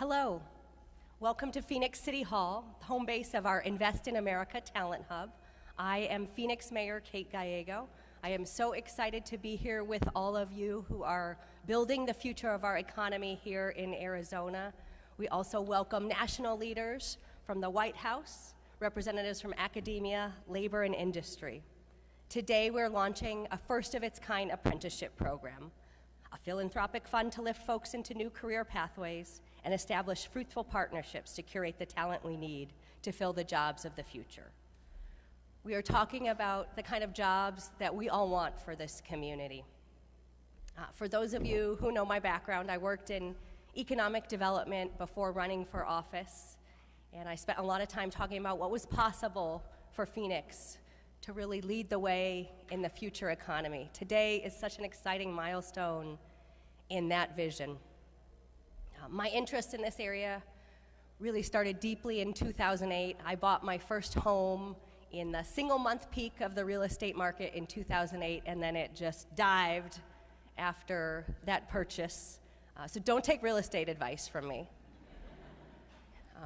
Hello. Welcome to Phoenix City Hall, home base of our Invest in America Talent Hub. I am Phoenix Mayor Kate Gallego. I am so excited to be here with all of you who are building the future of our economy here in Arizona. We also welcome national leaders from the White House, representatives from academia, labor, and industry. Today we're launching a first-of-its-kind apprenticeship program, a philanthropic fund to lift folks into new career pathways and establish fruitful partnerships to curate the talent we need to fill the jobs of the future. We are talking about the kind of jobs that we all want for this community. For those of you who know my background, I worked in economic development before running for office, and I spent a lot of time talking about what was possible for Phoenix to really lead the way in the future economy. Today is such an exciting milestone in that vision. My interest in this area really started deeply in 2008. I bought my first home in the single-month peak of the real estate market in 2008, and then it just dived after that purchase. So don't take real estate advice from me.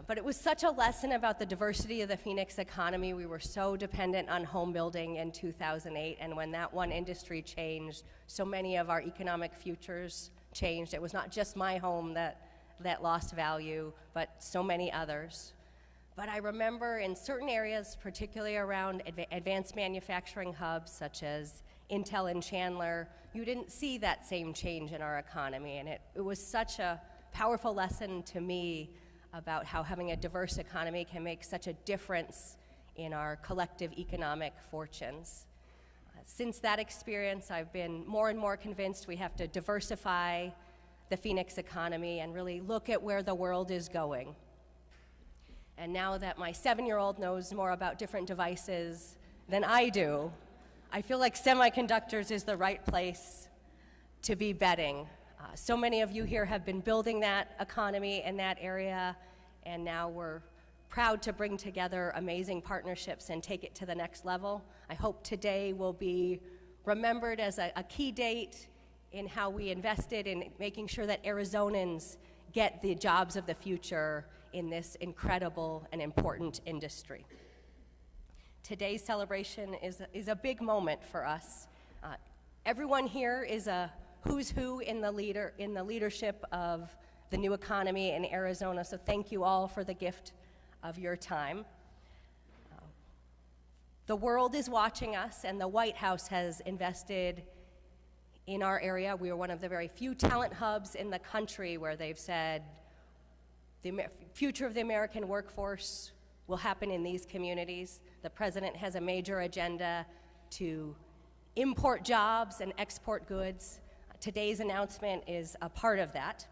But it was such a lesson about the diversity of the Phoenix economy. We were so dependent on home building in 2008, and when that one industry changed, so many of our economic futures changed. It was not just my home that lost value, but so many others. But I remember in certain areas, particularly around advanced manufacturing hubs such as Intel and Chandler, you didn't see that same change in our economy. And it was such a powerful lesson to me about how having a diverse economy can make such a difference in our collective economic fortunes. Since that experience, I've been more and more convinced we have to diversify the Phoenix economy and really look at where the world is going. And now that my 7-year-old knows more about different devices than I do, I feel like semiconductors is the right place to be betting. So many of you here have been building that economy in that area, and now we're proud to bring together amazing partnerships and take it to the next level. I hope today will be remembered as a key date in how we invested in making sure that Arizonans get the jobs of the future in this incredible and important industry. Today's celebration is a big moment for us. Everyone here is a who's who in the leadership of the new economy in Arizona, so thank you all for the gift of your time. The world is watching us, and the White House has invested in our area. We are one of the very few talent hubs in the country where they've said the future of the American workforce will happen in these communities. The president has a major agenda to import jobs and export goods. Today's announcement is a part of that.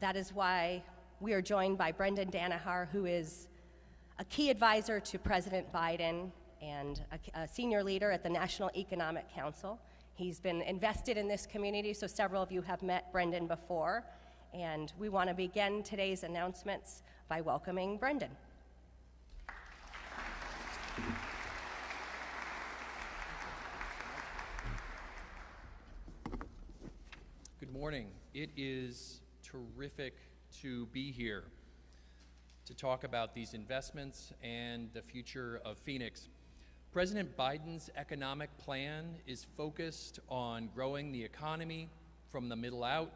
That is why we are joined by Brendan Danaher, who is a key advisor to President Biden and a senior leader at the National Economic Council. He's been invested in this community, so several of you have met Brendan before, and we want to begin today's announcements by welcoming Brendan. Good morning. It is terrific to be here to talk about these investments and the future of Phoenix. President Biden's economic plan is focused on growing the economy from the middle out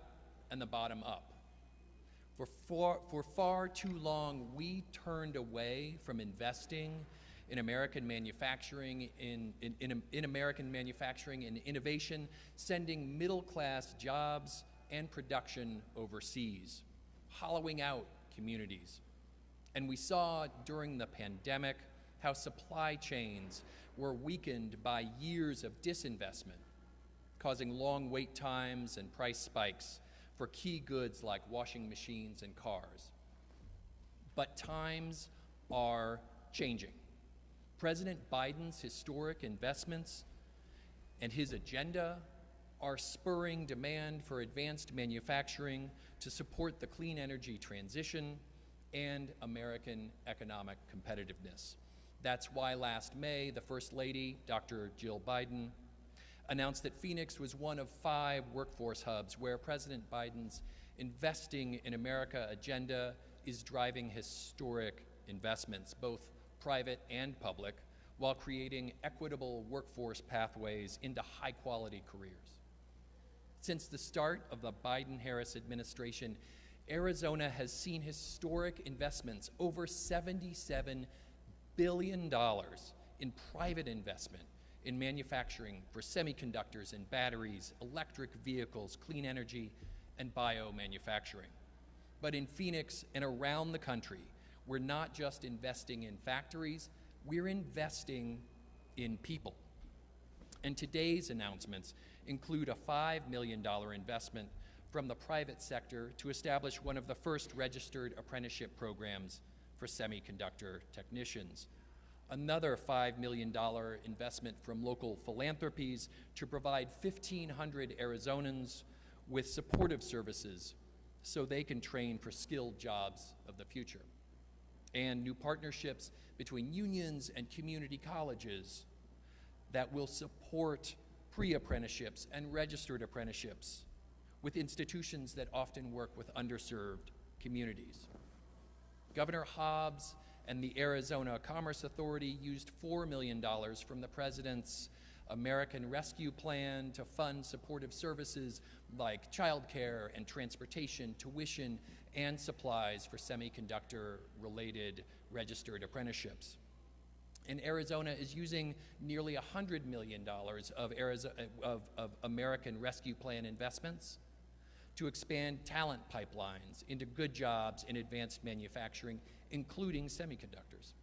and the bottom up. For far too long, we turned away from investing in American manufacturing, in American manufacturing and innovation, sending middle-class jobs and production overseas, hollowing out communities. And we saw during the pandemic how supply chains were weakened by years of disinvestment, causing long wait times and price spikes for key goods like washing machines and cars. But times are changing. President Biden's historic investments and his agenda are spurring demand for advanced manufacturing to support the clean energy transition and American economic competitiveness. That's why last May, the First Lady, Dr. Jill Biden, announced that Phoenix was one of 5 workforce hubs where President Biden's Investing in America agenda is driving historic investments, both private and public, while creating equitable workforce pathways into high-quality careers. Since the start of the Biden-Harris administration, Arizona has seen historic investments, over $77 billion in private investment in manufacturing for semiconductors and batteries, electric vehicles, clean energy, and biomanufacturing. But in Phoenix and around the country, we're not just investing in factories, we're investing in people. And today's announcements include a $5 million investment from the private sector to establish one of the first registered apprenticeship programs for semiconductor technicians. Another $5 million investment from local philanthropies to provide 1,500 Arizonans with supportive services so they can train for skilled jobs of the future. And new partnerships between unions and community colleges that will support pre-apprenticeships and registered apprenticeships with institutions that often work with underserved communities. Governor Hobbs and the Arizona Commerce Authority used $4 million from the President's American Rescue Plan to fund supportive services like childcare and transportation, tuition, and supplies for semiconductor-related registered apprenticeships. And Arizona is using nearly $100 million of American Rescue Plan investments to expand talent pipelines into good jobs in advanced manufacturing, including semiconductors.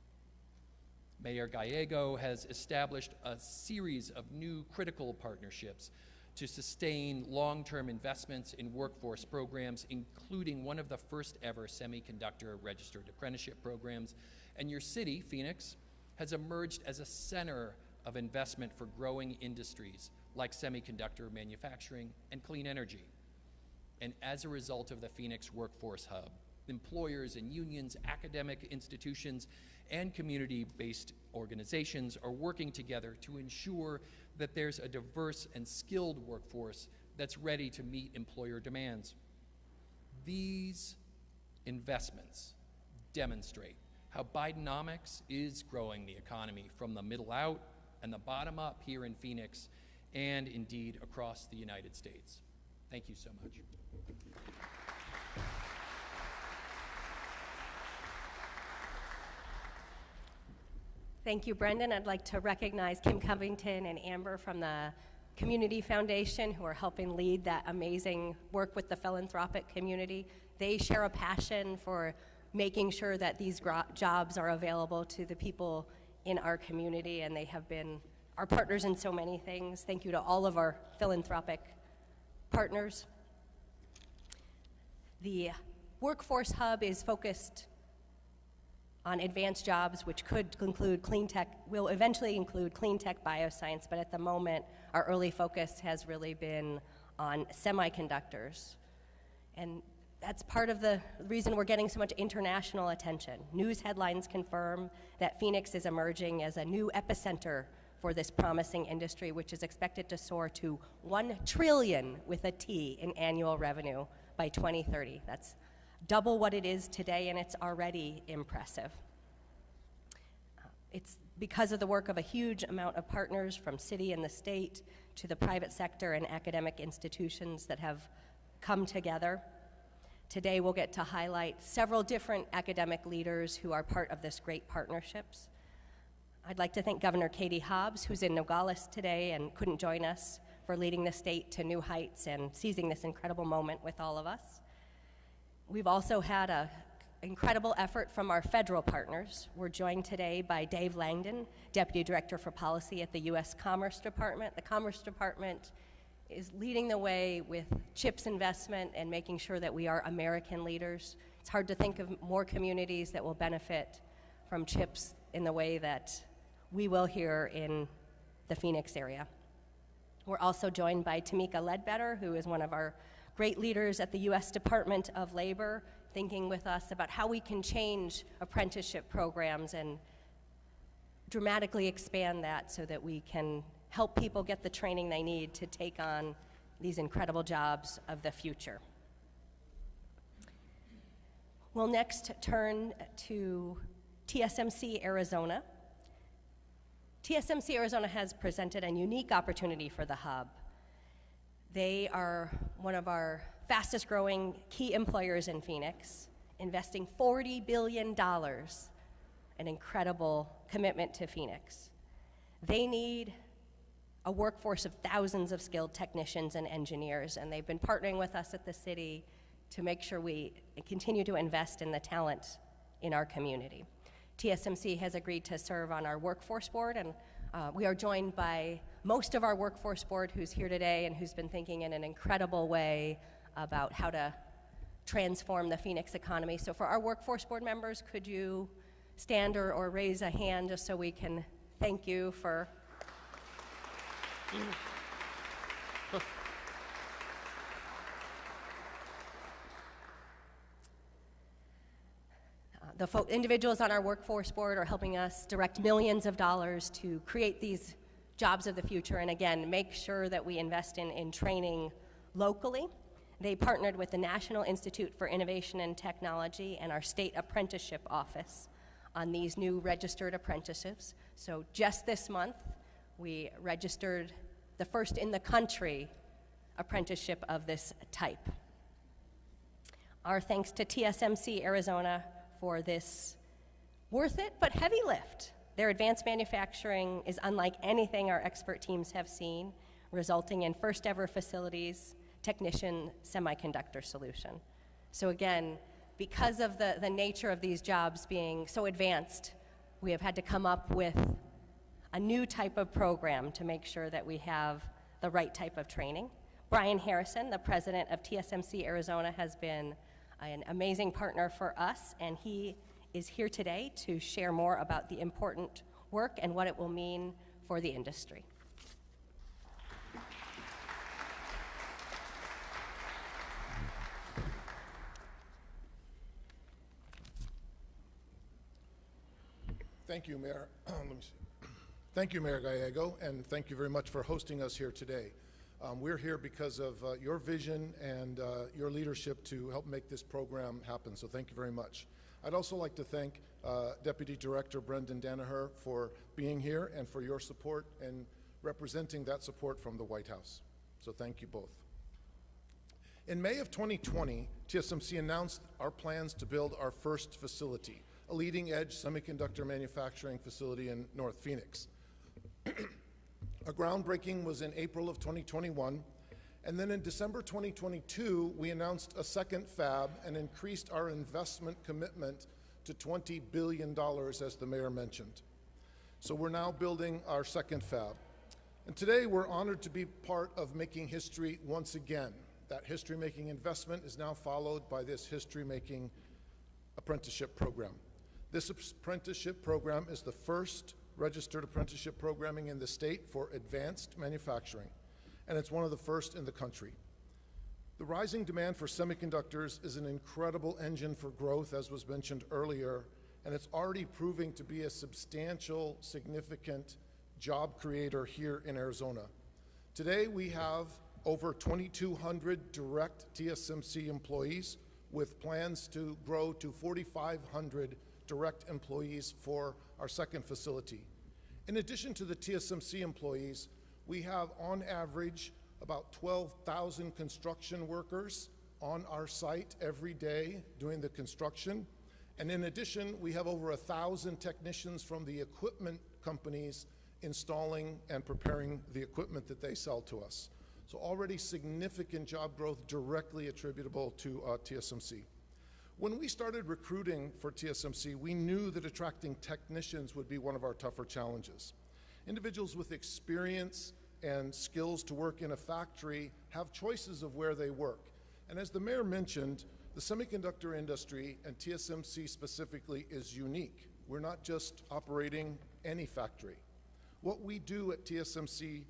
Mayor Gallego has established a series of new critical partnerships to sustain long-term investments in workforce programs, including one of the first ever semiconductor registered apprenticeship programs. And your city, Phoenix, has emerged as a center of investment for growing industries like semiconductor manufacturing and clean energy. And as a result of the Phoenix Workforce Hub, employers and unions, academic institutions, and community-based organizations are working together to ensure that there's a diverse and skilled workforce that's ready to meet employer demands. These investments demonstrate how Bidenomics is growing the economy from the middle out and the bottom up here in Phoenix and indeed across the United States. Thank you so much. Thank you, Brendan. I'd like to recognize Kim Covington and Amber from the Community Foundation who are helping lead that amazing work with the philanthropic community. They share a passion for making sure that these jobs are available to the people in our community, and they have been our partners in so many things. Thank you to all of our philanthropic partners. The Workforce Hub is focused on advanced jobs, which could include clean tech, will eventually include clean tech, bioscience, but at the moment, our early focus has really been on semiconductors. And that's part of the reason we're getting so much international attention. News headlines confirm that Phoenix is emerging as a new epicenter for this promising industry, which is expected to soar to $1 trillion with a T in annual revenue by 2030. That's double what it is today, and it's already impressive. It's because of the work of a huge amount of partners from city and the state to the private sector and academic institutions that have come together. Today we'll get to highlight several different academic leaders who are part of this great partnerships. I'd like to thank Governor Katie Hobbs, who's in Nogales today and couldn't join us, for leading the state to new heights and seizing this incredible moment with all of us. We've also had an incredible effort from our federal partners. We're joined today by Dave Langdon, Deputy Director for Policy at the U.S. Commerce Department. The Commerce Department is leading the way with CHIPS investment and making sure that we are American leaders. It's hard to think of more communities that will benefit from CHIPS in the way that we will here in the Phoenix area. We're also joined by Tamika Ledbetter, who is one of our great leaders at the U.S. Department of Labor, thinking with us about how we can change apprenticeship programs and dramatically expand that so that we can help people get the training they need to take on these incredible jobs of the future. We'll next turn to TSMC Arizona. TSMC Arizona has presented a unique opportunity for the hub. They are one of our fastest growing key employers in Phoenix, investing $40 billion, an incredible commitment to Phoenix. They need a workforce of thousands of skilled technicians and engineers, and they've been partnering with us at the city to make sure we continue to invest in the talent in our community. TSMC has agreed to serve on our workforce board, and we are joined by most of our workforce board who's here today and who's been thinking in an incredible way about how to transform the Phoenix economy. So for our workforce board members, could you stand or raise a hand just so we can thank you for the individuals on our workforce board are helping us direct millions of dollars to create these jobs of the future, and again, make sure that we invest in training locally. They partnered with the National Institute for Innovation and Technology and our state apprenticeship office on these new registered apprenticeships. So just this month, we registered the first in the country apprenticeship of this type. Our thanks to TSMC Arizona for this worth it but heavy lift. Their advanced manufacturing is unlike anything our expert teams have seen, resulting in first ever facilities technician semiconductor solution. So again, because of the nature of these jobs being so advanced, we have had to come up with a new type of program to make sure that we have the right type of training. Brian Harrison, the president of TSMC Arizona, has been an amazing partner for us, and he is here today to share more about the important work and what it will mean for the industry. Thank you, Mayor. Thank you, Mayor Gallego, and thank you very much for hosting us here today. We're here because of your vision and your leadership to help make this program happen, so thank you very much. I'd also like to thank Deputy Director Brendan Danaher for being here and for your support and representing that support from the White House. So thank you both. In May of 2020, TSMC announced our plans to build our first facility, a leading-edge semiconductor manufacturing facility in North Phoenix. Our groundbreaking was in April of 2021, and then in December 2022, we announced a second fab and increased our investment commitment to $20 billion, as the mayor mentioned. So we're now building our second fab. And today, we're honored to be part of making history once again. That history-making investment is now followed by this history-making apprenticeship program. This apprenticeship program is the first registered apprenticeship programming in the state for advanced manufacturing, and it's one of the first in the country. The rising demand for semiconductors is an incredible engine for growth, as was mentioned earlier, and it's already proving to be a substantial, significant job creator here in Arizona. Today, we have over 2,200 direct TSMC employees with plans to grow to 4,500 direct employees for our second facility. In addition to the TSMC employees, we have on average about 12,000 construction workers on our site every day doing the construction. And in addition, we have over 1,000 technicians from the equipment companies installing and preparing the equipment that they sell to us. So already significant job growth directly attributable to TSMC. When we started recruiting for TSMC, we knew that attracting technicians would be one of our tougher challenges. Individuals with experience and skills to work in a factory have choices of where they work. And as the mayor mentioned, the semiconductor industry, and TSMC specifically, is unique. We're not just operating any factory. What we do at TSMC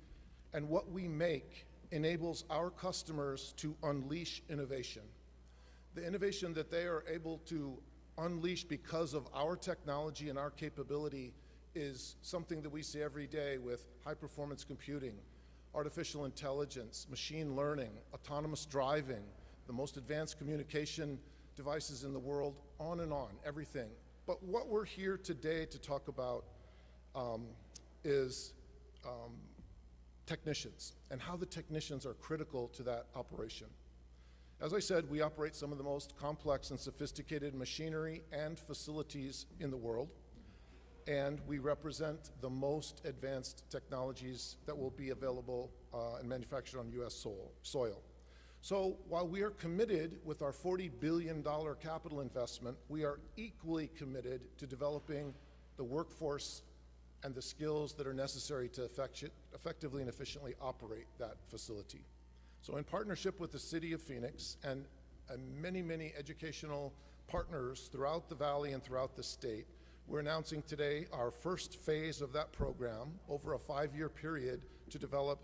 and what we make enables our customers to unleash innovation. The innovation that they are able to unleash because of our technology and our capability is something that we see every day with high-performance computing, artificial intelligence, machine learning, autonomous driving, the most advanced communication devices in the world, on and on, everything. But what we're here today to talk about is technicians and how the technicians are critical to that operation. As I said, we operate some of the most complex and sophisticated machinery and facilities in the world, and we represent the most advanced technologies that will be available and manufactured on U.S. soil. So while we are committed with our $40 billion capital investment, we are equally committed to developing the workforce and the skills that are necessary to effectively and efficiently operate that facility. So in partnership with the City of Phoenix and many, many educational partners throughout the Valley and throughout the state, we're announcing today our first phase of that program over a 5-year period to develop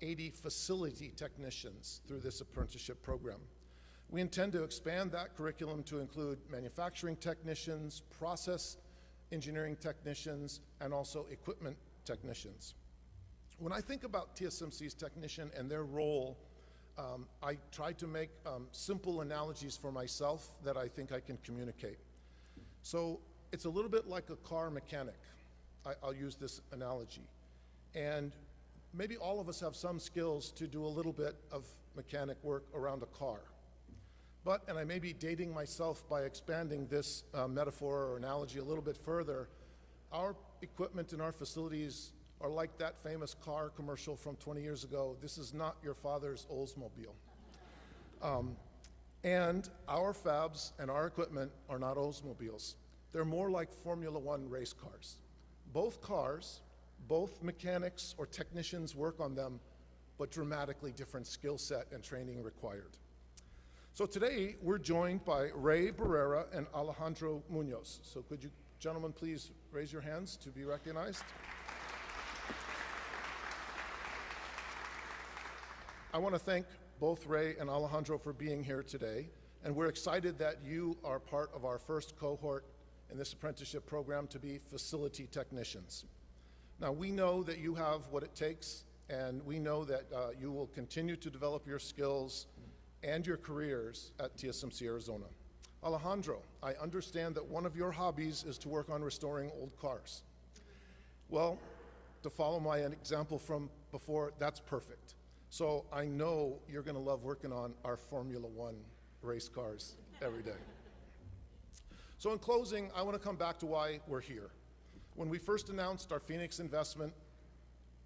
80 facility technicians through this apprenticeship program. We intend to expand that curriculum to include manufacturing technicians, process engineering technicians, and also equipment technicians. When I think about TSMC's technician and their role, I try to make simple analogies for myself that I think I can communicate. So it's a little bit like a car mechanic. I'll use this analogy. And maybe all of us have some skills to do a little bit of mechanic work around a car. But, and I may be dating myself by expanding this metaphor or analogy a little bit further, our equipment in our facilities are like that famous car commercial from 20 years ago. This is not your father's Oldsmobile. And our fabs and our equipment are not Oldsmobiles. They're more like Formula One race cars. Both cars, both mechanics or technicians work on them, but dramatically different skill set and training required. So today, we're joined by Ray Barrera and Alejandro Munoz. So could you gentlemen please raise your hands to be recognized? I want to thank both Ray and Alejandro for being here today, and we're excited that you are part of our first cohort in this apprenticeship program to be facility technicians. Now, we know that you have what it takes, and we know that you will continue to develop your skills and your careers at TSMC Arizona. Alejandro, I understand that one of your hobbies is to work on restoring old cars. Well, to follow my example from before, that's perfect. So I know you're going to love working on our Formula One race cars every day. So in closing, I want to come back to why we're here. When we first announced our Phoenix investment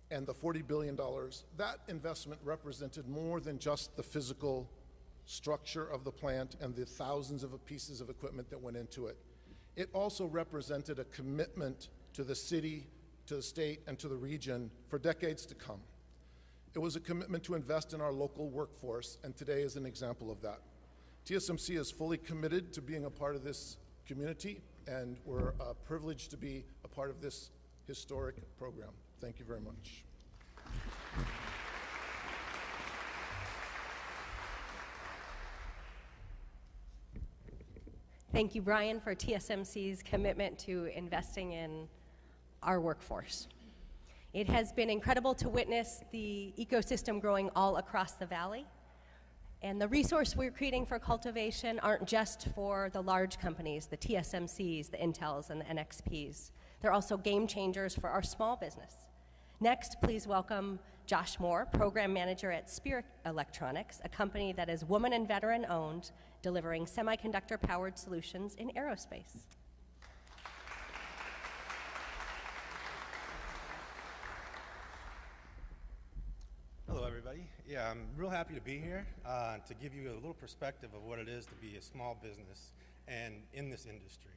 and the $40 billion, that investment represented more than just the physical structure of the plant and the thousands of pieces of equipment that went into it. It also represented a commitment to the city, to the state, and to the region for decades to come. It was a commitment to invest in our local workforce, and today is an example of that. TSMC is fully committed to being a part of this community, and we're privileged to be a part of this historic program. Thank you very much. Thank you, Brian, for TSMC's commitment to investing in our workforce. It has been incredible to witness the ecosystem growing all across the valley. And the resource we're creating for cultivation aren't just for the large companies, the TSMCs, the Intels, and the NXPs. They're also game changers for our small business. Next, please welcome Josh Moore, Program Manager at Spirit Electronics, a company that is woman and veteran owned, delivering semiconductor-powered solutions in aerospace. Hello, everybody. Yeah, I'm real happy to be here to give you a little perspective of what it is to be a small business and in this industry.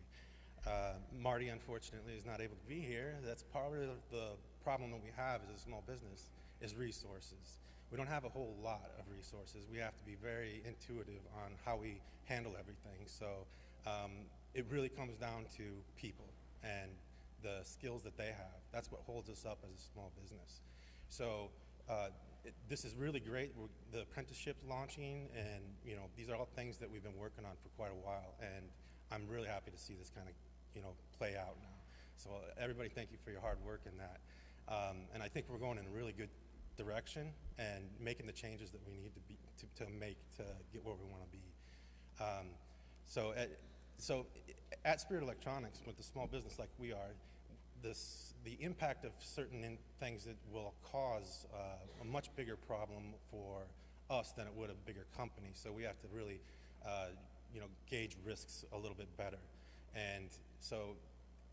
Marty, unfortunately, is not able to be here. That's part of the problem that we have as a small business is resources. We don't have a whole lot of resources. We have to be very intuitive on how we handle everything. So it really comes down to people and the skills that they have. That's what holds us up as a small business. So this is really great. The apprenticeship's launching, and these are all things that we've been working on for quite a while, and I'm really happy to see this kind of play out now. So everybody, thank you for your hard work in that. And I think we're going in a really good direction and making the changes that we need to make to get where we want to be. So at Spirit Electronics, with a small business like we are, the impact of certain things that will cause a much bigger problem for us than it would a bigger company. So we have to really, gauge risks a little bit better. And so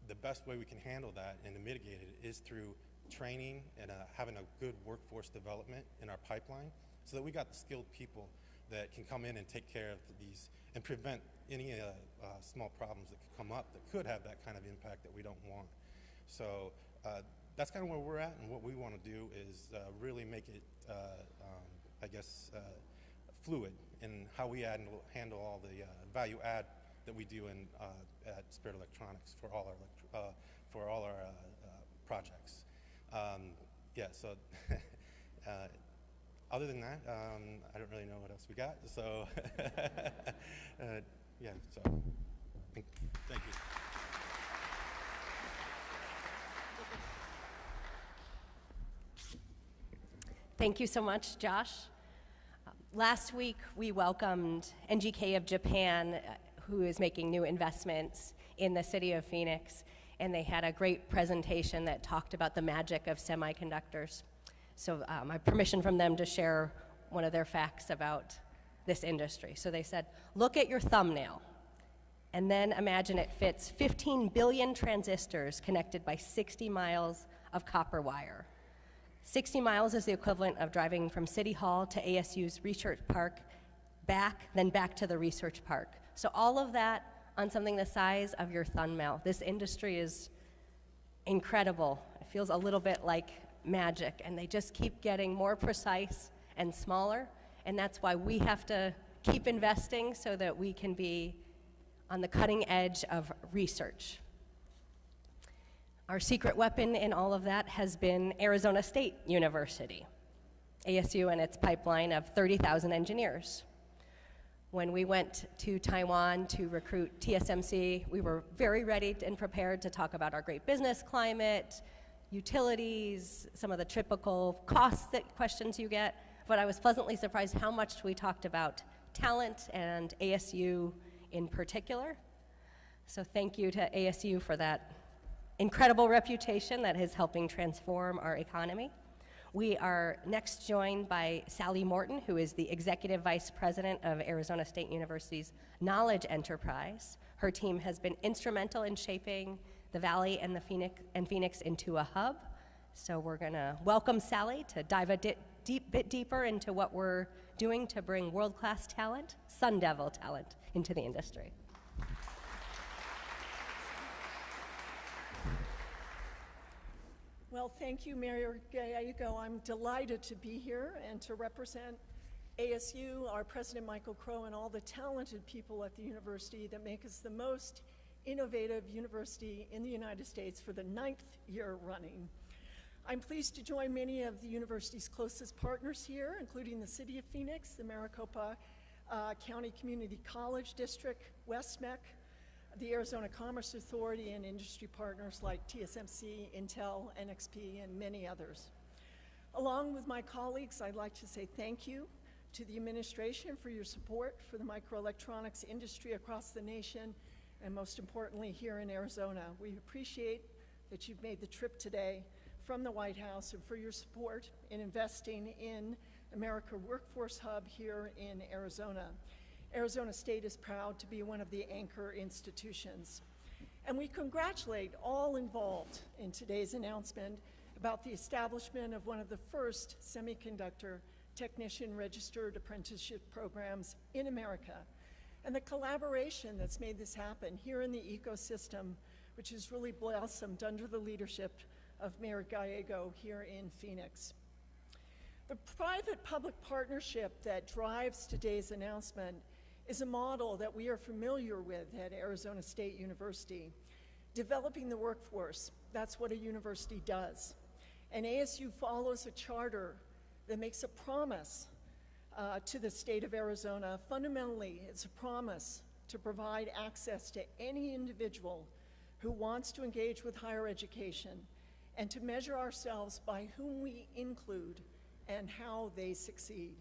the best way we can handle that and to mitigate it is through training and having a good workforce development in our pipeline, so that we got the skilled people that can come in and take care of these and prevent any small problems that could come up that could have that kind of impact that we don't want. So that's kind of where we're at, and what we want to do is really make it, fluid in how we handle all the value add that we do at Spirit Electronics for all our projects. So other than that, I don't really know what else we got. So thank you. Thank you so much, Josh. Last week, we welcomed NGK of Japan, who is making new investments in the city of Phoenix, and they had a great presentation that talked about the magic of semiconductors. So I have permission from them to share one of their facts about this industry. So they said, look at your thumbnail, and then imagine it fits 15 billion transistors connected by 60 miles of copper wire. 60 miles is the equivalent of driving from City Hall to ASU's Research Park, then back to the Research Park. So all of that on something the size of your thumbnail. This industry is incredible. It feels a little bit like magic, and they just keep getting more precise and smaller, and that's why we have to keep investing so that we can be on the cutting edge of research. Our secret weapon in all of that has been Arizona State University, ASU, and its pipeline of 30,000 engineers. When we went to Taiwan to recruit TSMC, we were very ready and prepared to talk about our great business climate, utilities, some of the typical questions you get, but I was pleasantly surprised how much we talked about talent and ASU in particular. So thank you to ASU for that incredible reputation that is helping transform our economy. We are next joined by Sally Morton, who is the Executive Vice President of Arizona State University's Knowledge Enterprise. Her team has been instrumental in shaping the Valley and Phoenix into a hub. So we're gonna welcome Sally to dive a bit deeper into what we're doing to bring world-class talent, Sun Devil talent, into the industry. Well, thank you, Mayor Gallego. I'm delighted to be here and to represent ASU, our President Michael Crow, and all the talented people at the university that make us the most innovative university in the United States for the 9th year running. I'm pleased to join many of the university's closest partners here, including the City of Phoenix, the Maricopa County Community College District, WestMech, the Arizona Commerce Authority, and industry partners like TSMC, Intel, NXP, and many others. Along with my colleagues, I'd like to say thank you to the administration for your support for the microelectronics industry across the nation, and most importantly, here in Arizona. We appreciate that you've made the trip today from the White House and for your support in investing in America Workforce Hub here in Arizona. Arizona State is proud to be one of the anchor institutions. And we congratulate all involved in today's announcement about the establishment of one of the first semiconductor technician registered apprenticeship programs in America, and the collaboration that's made this happen here in the ecosystem, which has really blossomed under the leadership of Mayor Gallego here in Phoenix. The private-public partnership that drives today's announcement is a model that we are familiar with at Arizona State University. Developing the workforce, that's what a university does. And ASU follows a charter that makes a promise to the state of Arizona. Fundamentally, it's a promise to provide access to any individual who wants to engage with higher education and to measure ourselves by whom we include and how they succeed.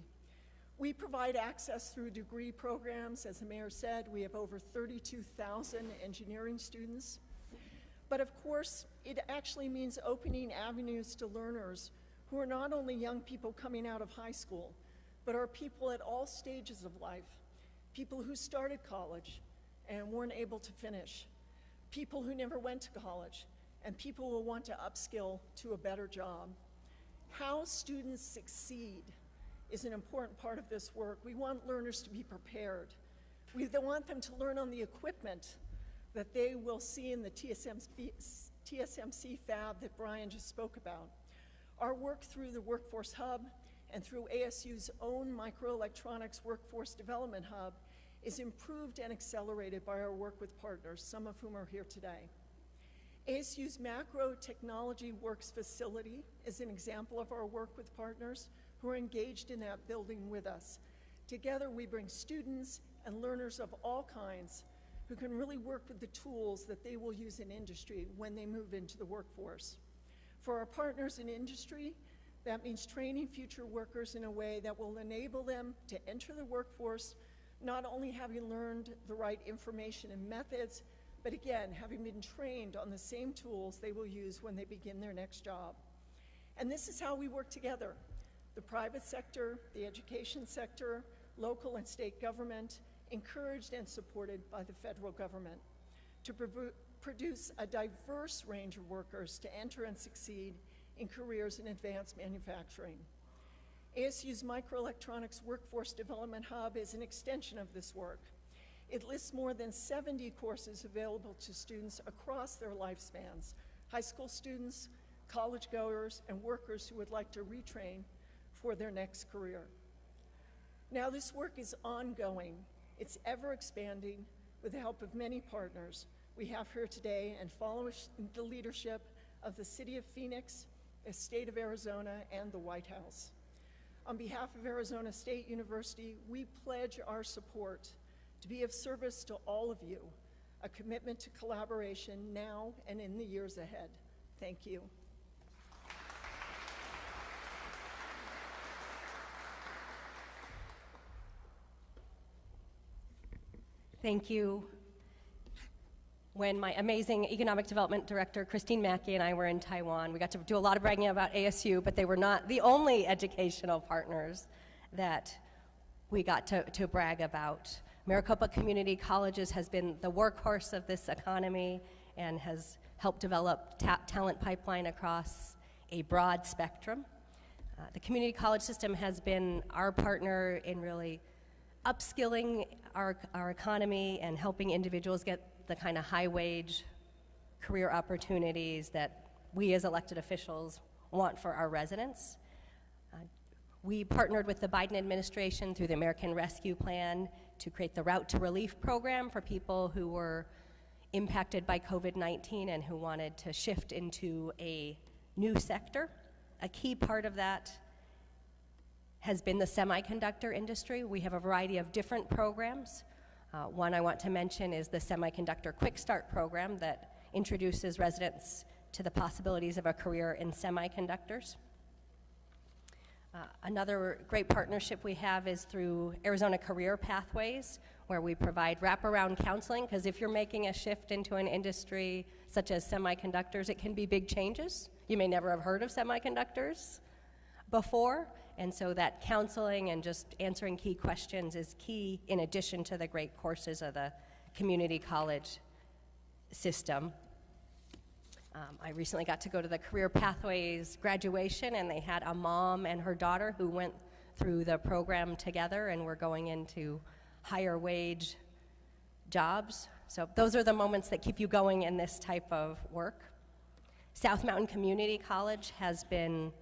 We provide access through degree programs. As the mayor said, we have over 32,000 engineering students. But of course, it actually means opening avenues to learners who are not only young people coming out of high school, but are people at all stages of life, people who started college and weren't able to finish, people who never went to college, and people who want to upskill to a better job. How students succeed is an important part of this work. We want learners to be prepared. We want them to learn on the equipment that they will see in the TSMC fab that Brian just spoke about. Our work through the Workforce Hub and through ASU's own Microelectronics Workforce Development Hub is improved and accelerated by our work with partners, some of whom are here today. ASU's Macro Technology Works facility is an example of our work with partners who are engaged in that building with us. Together, we bring students and learners of all kinds who can really work with the tools that they will use in industry when they move into the workforce. For our partners in industry, that means training future workers in a way that will enable them to enter the workforce, not only having learned the right information and methods, but again, having been trained on the same tools they will use when they begin their next job. And this is how we work together. The private sector, the education sector, local and state government, encouraged and supported by the federal government to produce a diverse range of workers to enter and succeed in careers in advanced manufacturing. ASU's Microelectronics Workforce Development Hub is an extension of this work. It lists more than 70 courses available to students across their lifespans, high school students, college goers, and workers who would like to retrain for their next career. Now, this work is ongoing. It's ever expanding with the help of many partners we have here today and following the leadership of the City of Phoenix, the State of Arizona, and the White House. On behalf of Arizona State University, we pledge our support to be of service to all of you, a commitment to collaboration now and in the years ahead. Thank you. Thank you. When my amazing economic development director, Christine Mackey, and I were in Taiwan, we got to do a lot of bragging about ASU, but they were not the only educational partners that we got to brag about. Maricopa Community Colleges has been the workhorse of this economy and has helped develop talent pipeline across a broad spectrum. The community college system has been our partner in really upskilling our economy and helping individuals get the kind of high-wage career opportunities that we as elected officials want for our residents. We partnered with the Biden administration through the American Rescue Plan to create the Route to Relief program for people who were impacted by COVID-19 and who wanted to shift into a new sector. A key part of that has been the semiconductor industry. We have a variety of different programs. One I want to mention is the Semiconductor Quick Start program that introduces residents to the possibilities of a career in semiconductors. Another great partnership we have is through Arizona Career Pathways, where we provide wraparound counseling, because if you're making a shift into an industry such as semiconductors, it can be big changes. You may never have heard of semiconductors before, and so that counseling and just answering key questions is key in addition to the great courses of the community college system. I recently got to go to the Career Pathways graduation, and they had a mom and her daughter who went through the program together and were going into higher wage jobs. So those are the moments that keep you going in this type of work. South Mountain Community College has been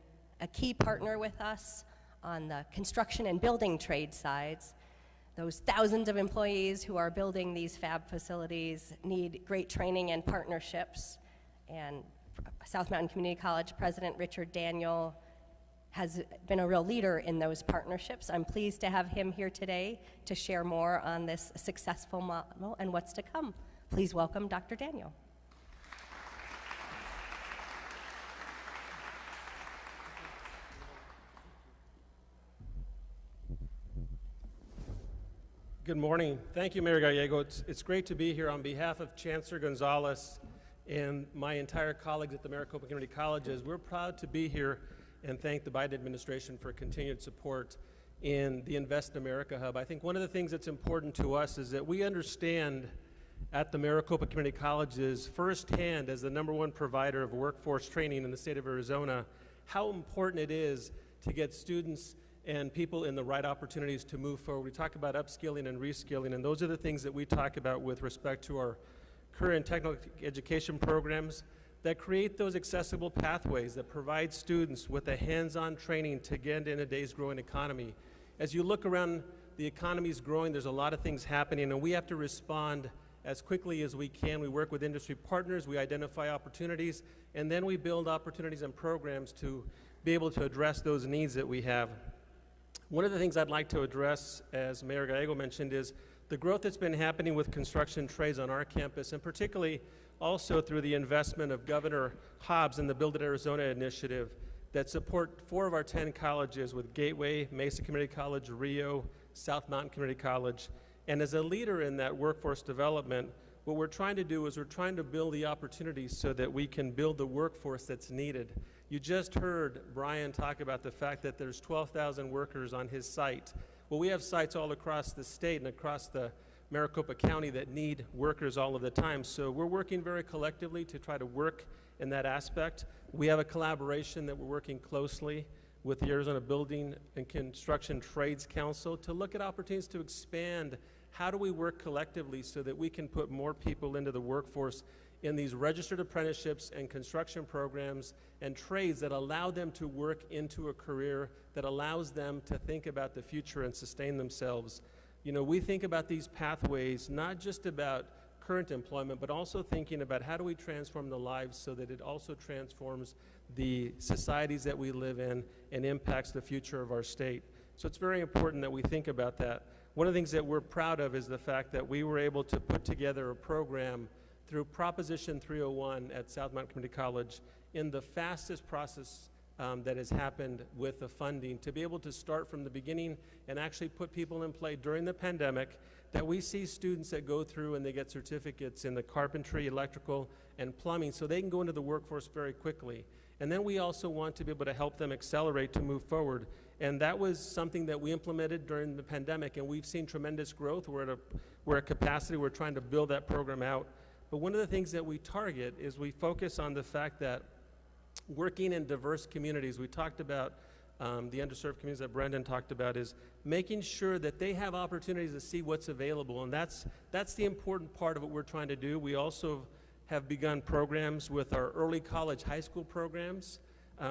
a key partner with us on the construction and building trade sides. Those thousands of employees who are building these fab facilities need great training and partnerships. And South Mountain Community College President Richard Daniel has been a real leader in those partnerships. I'm pleased to have him here today to share more on this successful model and what's to come. Please welcome Dr. Daniel. Good morning. Thank you, Mayor Gallego. It's great to be here on behalf of Chancellor Gonzalez and my entire colleagues at the Maricopa Community Colleges. We're proud to be here and thank the Biden administration for continued support in the Invest in America Hub. I think one of the things that's important to us is that we understand at the Maricopa Community Colleges firsthand, as the #1 provider of workforce training in the state of Arizona, how important it is to get students and people in the right opportunities to move forward. We talk about upskilling and reskilling, and those are the things that we talk about with respect to our current technical education programs that create those accessible pathways that provide students with a hands-on training to get in today's growing economy. As you look around, the economy's growing, there's a lot of things happening, and we have to respond as quickly as we can. We work with industry partners, we identify opportunities, and then we build opportunities and programs to be able to address those needs that we have. One of the things I'd like to address, as Mayor Gallego mentioned, is the growth that's been happening with construction trades on our campus, and particularly also through the investment of Governor Hobbs and the Build It Arizona initiative that support 4 of our 10 colleges with Gateway, Mesa Community College, Rio, South Mountain Community College. And as a leader in that workforce development, what we're trying to do is we're trying to build the opportunities so that we can build the workforce that's needed. You just heard Brian talk about the fact that there's 12,000 workers on his site. Well, we have sites all across the state and across the Maricopa County that need workers all of the time. So we're working very collectively to try to work in that aspect. We have a collaboration that we're working closely with the Arizona Building and Construction Trades Council to look at opportunities to expand. How do we work collectively so that we can put more people into the workforce in these registered apprenticeships and construction programs and trades that allow them to work into a career that allows them to think about the future and sustain themselves. You know, we think about these pathways not just about current employment, but also thinking about how do we transform the lives so that it also transforms the societies that we live in and impacts the future of our state. So it's very important that we think about that. One of the things that we're proud of is the fact that we were able to put together a program through Proposition 301 at South Mountain Community College in the fastest process that has happened with the funding to be able to start from the beginning and actually put people in play during the pandemic, that we see students that go through and they get certificates in the carpentry, electrical, and plumbing so they can go into the workforce very quickly. And then we also want to be able to help them accelerate to move forward. And that was something that we implemented during the pandemic, and we've seen tremendous growth. We're at capacity. We're trying to build that program out. But one of the things that we target is we focus on the fact that working in diverse communities, we talked about the underserved communities that Brendan talked about, is making sure that they have opportunities to see what's available. And that's the important part of what we're trying to do. We also have begun programs with our early college high school programs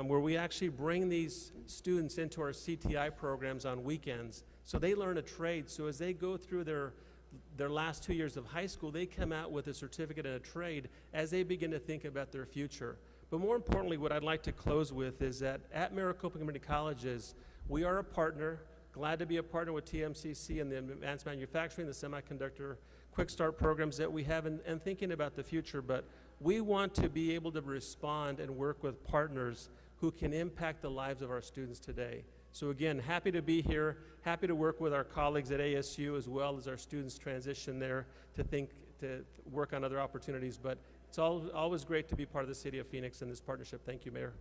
where we actually bring these students into our CTI programs on weekends. So they learn a trade. So as they go through their last 2 years of high school, they come out with a certificate and a trade as they begin to think about their future. But more importantly, what I'd like to close with is that at Maricopa Community Colleges, we are a partner, glad to be a partner with TSMC and the advanced manufacturing, the semiconductor quick start programs that we have, and thinking about the future. But we want to be able to respond and work with partners who can impact the lives of our students today. So again, happy to be here, happy to work with our colleagues at ASU as well as our students transition there to work on other opportunities. But it's always great to be part of the city of Phoenix in this partnership. Thank you, Mayor.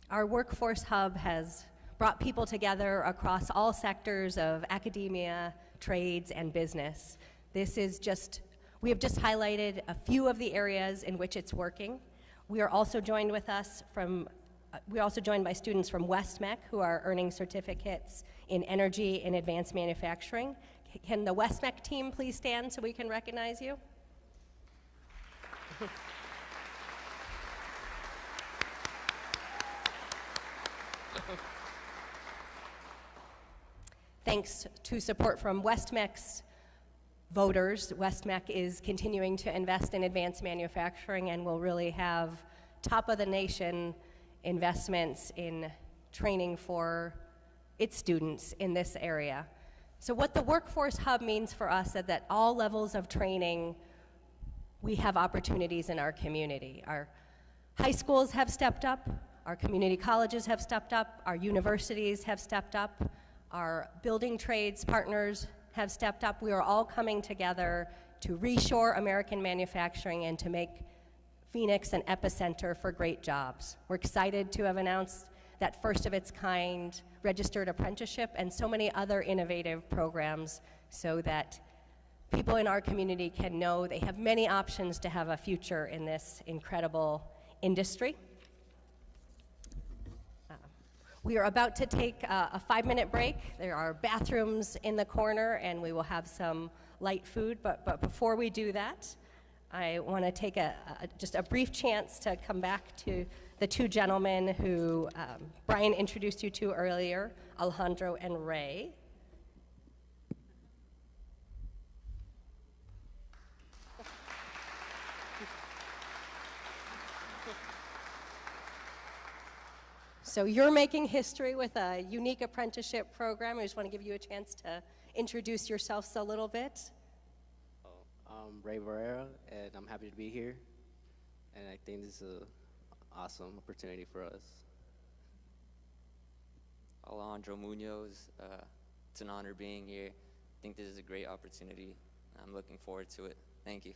Our Workforce Hub has brought people together across all sectors of academia, trades, and business. We have just highlighted a few of the areas in which it's working. We are also joined by students from West MEC who are earning certificates in energy and advanced manufacturing. Can the West MEC team please stand so we can recognize you? Thanks to support from West MEC's voters, West MEC is continuing to invest in advanced manufacturing and will really have top-of-the-nation investments in training for its students in this area. So what the Workforce Hub means for us is that all levels of training we have opportunities in our community. Our high schools have stepped up, our community colleges have stepped up, our universities have stepped up, our building trades partners have stepped up. We are all coming together to reshore American manufacturing and to make Phoenix an epicenter for great jobs. We're excited to have announced that first of its kind registered apprenticeship and so many other innovative programs so that people in our community can know they have many options to have a future in this incredible industry. We are about to take a 5-minute break. There are bathrooms in the corner and we will have some light food, but before we do that, I want to take just a brief chance to come back to the two gentlemen who Brian introduced you to earlier, Alejandro and Ray. So you're making history with a unique apprenticeship program. I just want to give you a chance to introduce yourselves a little bit. I'm Ray Barrera, and I'm happy to be here. And I think this is an awesome opportunity for us. Alejandro Munoz, it's an honor being here. I think this is a great opportunity. I'm looking forward to it. Thank you.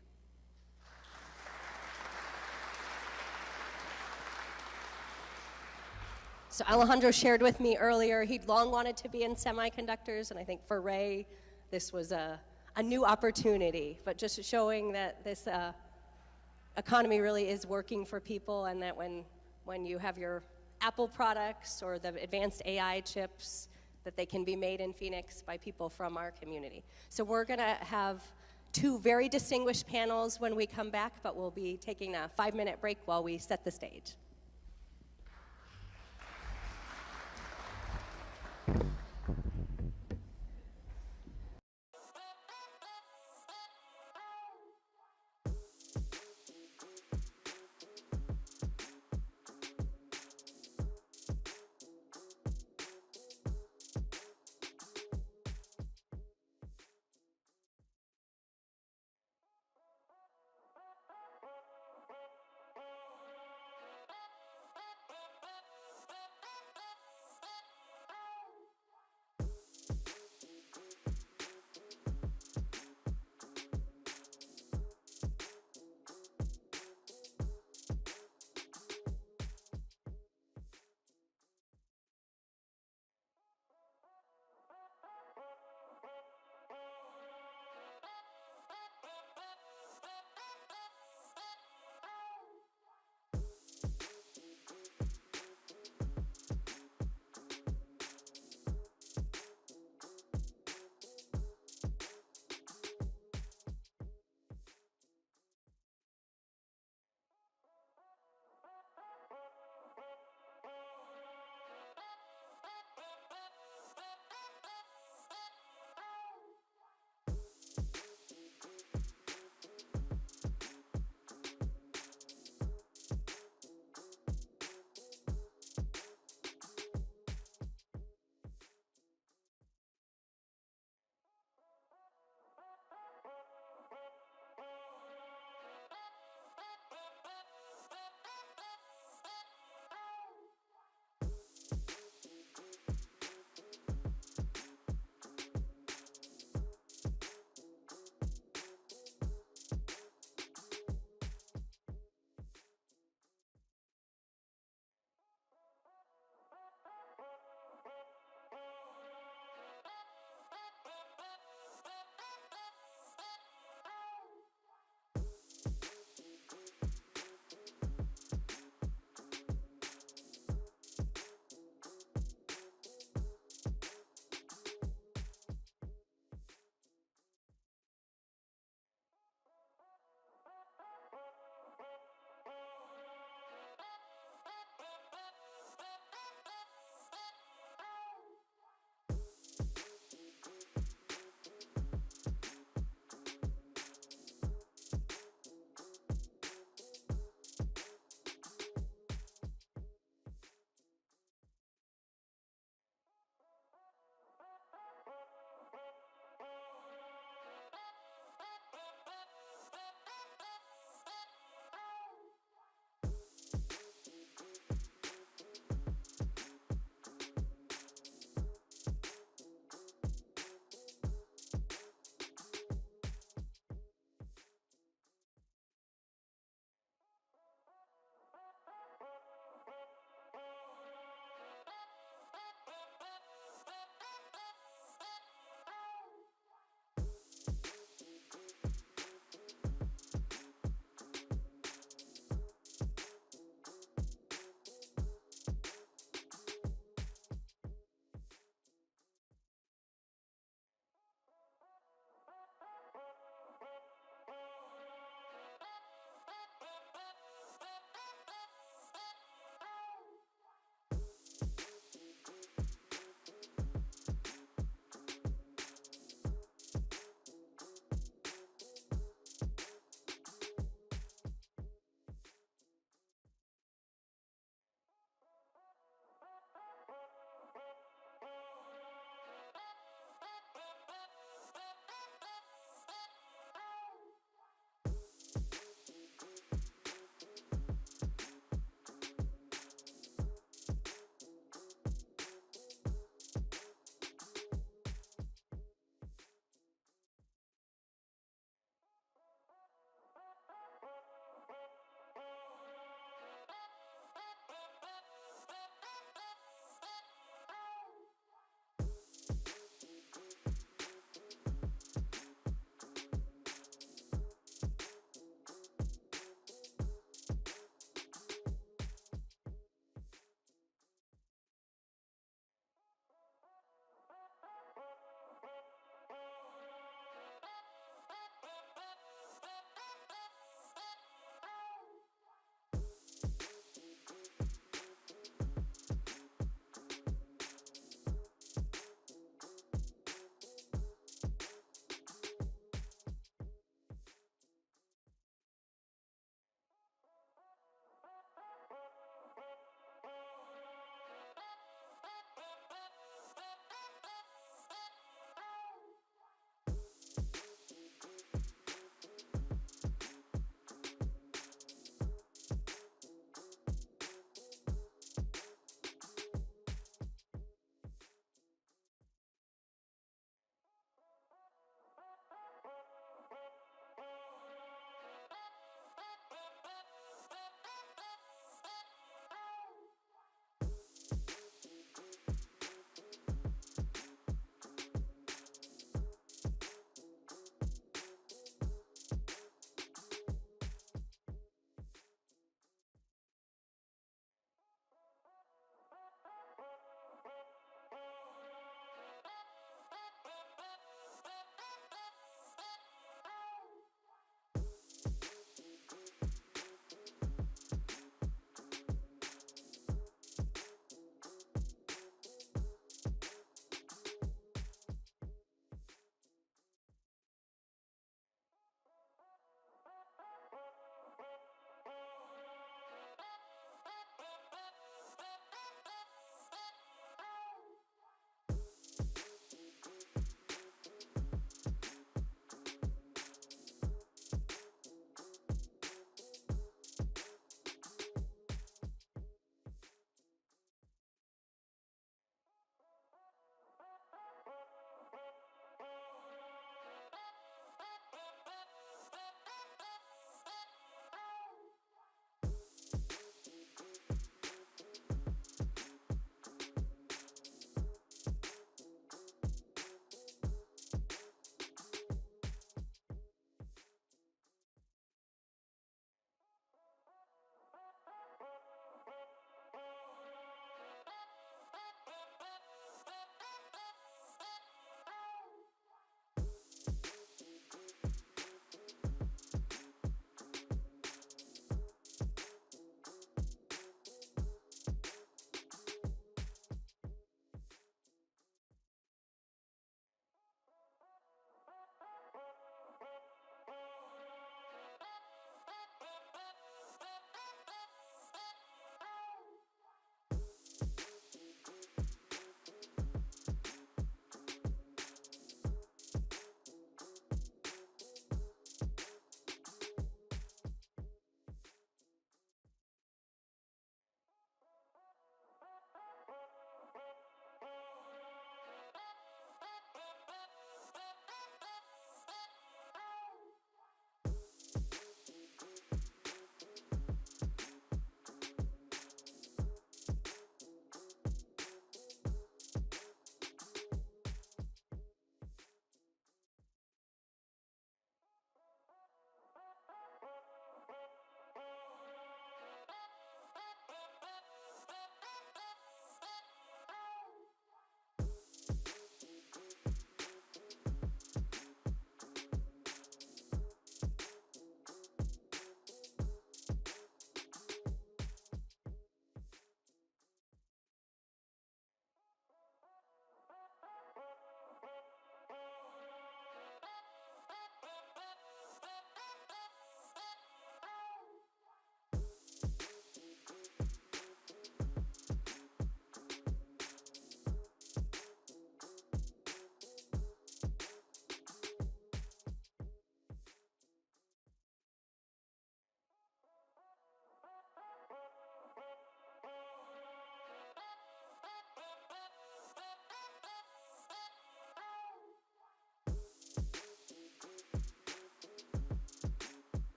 So Alejandro shared with me earlier he'd long wanted to be in semiconductors, and I think for Ray, this was a new opportunity, but just showing that this economy really is working for people, and that when you have your Apple products or the advanced AI chips, that they can be made in Phoenix by people from our community. So we're gonna have two very distinguished panels when we come back, but we'll be taking a 5-minute break while we set the stage.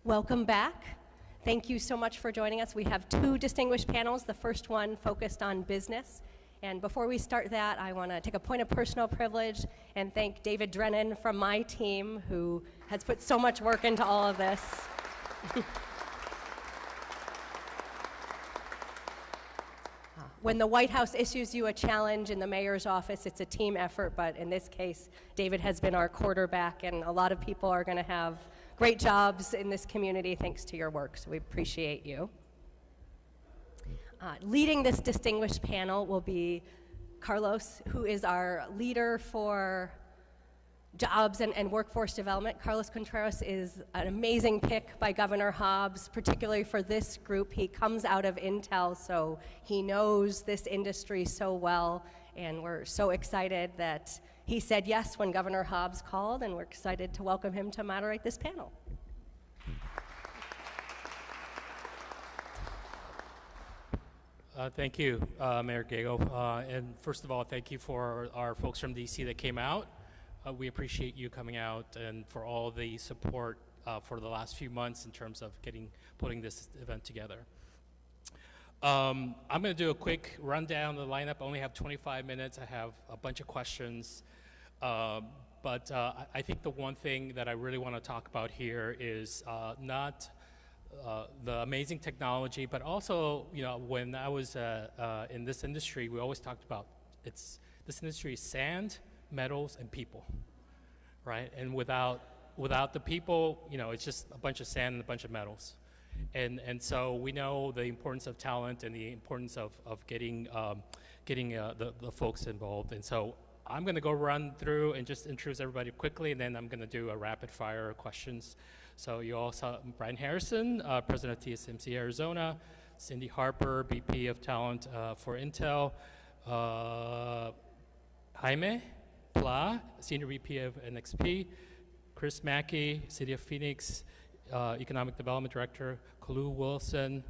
Welcome back. Thank you so much for joining us. We have two distinguished panels, the first one focused on business. And before we start that, I want to take a point of personal privilege and thank David Drennan from my team, who has put so much work into all of this. When the White House issues you a challenge in the mayor's office, it's a team effort, but in this case, David has been our quarterback, and a lot of people are going to have great jobs in this community thanks to your work, so we appreciate you. Leading this distinguished panel will be Carlos, who is our leader for jobs and workforce development. Carlos Contreras is an amazing pick by Governor Hobbs, particularly for this group. He comes out of Intel, so he knows this industry so well, and we're so excited that he said yes when Governor Hobbs called, and we're excited to welcome him to moderate this panel. Thank you, Mayor Gallego. And first of all, thank you for our folks from DC that came out. We appreciate you coming out and for all the support for the last few months in terms of putting this event together. I'm going to do a quick rundown of the lineup. I only have 25 minutes. I have a bunch of questions. But I think the one thing that I really want to talk about here is not the amazing technology, but also, you know, when I was in this industry, we always talked about this industry is sand, metals, and people, right? And without the people, you know, it's just a bunch of sand and a bunch of metals. And so we know the importance of talent and the importance of getting the folks involved. And so I'm going to go run through and just introduce everybody quickly, and then I'm going to do a rapid fire questions. So you all saw Brian Harrison, president of TSMC Arizona, Cindy Harper, VP of Talent for Intel, Jaime Pla, Senior VP of NXP, Chris Mackey, City of Phoenix, Economic Development Director, Kalu Wilson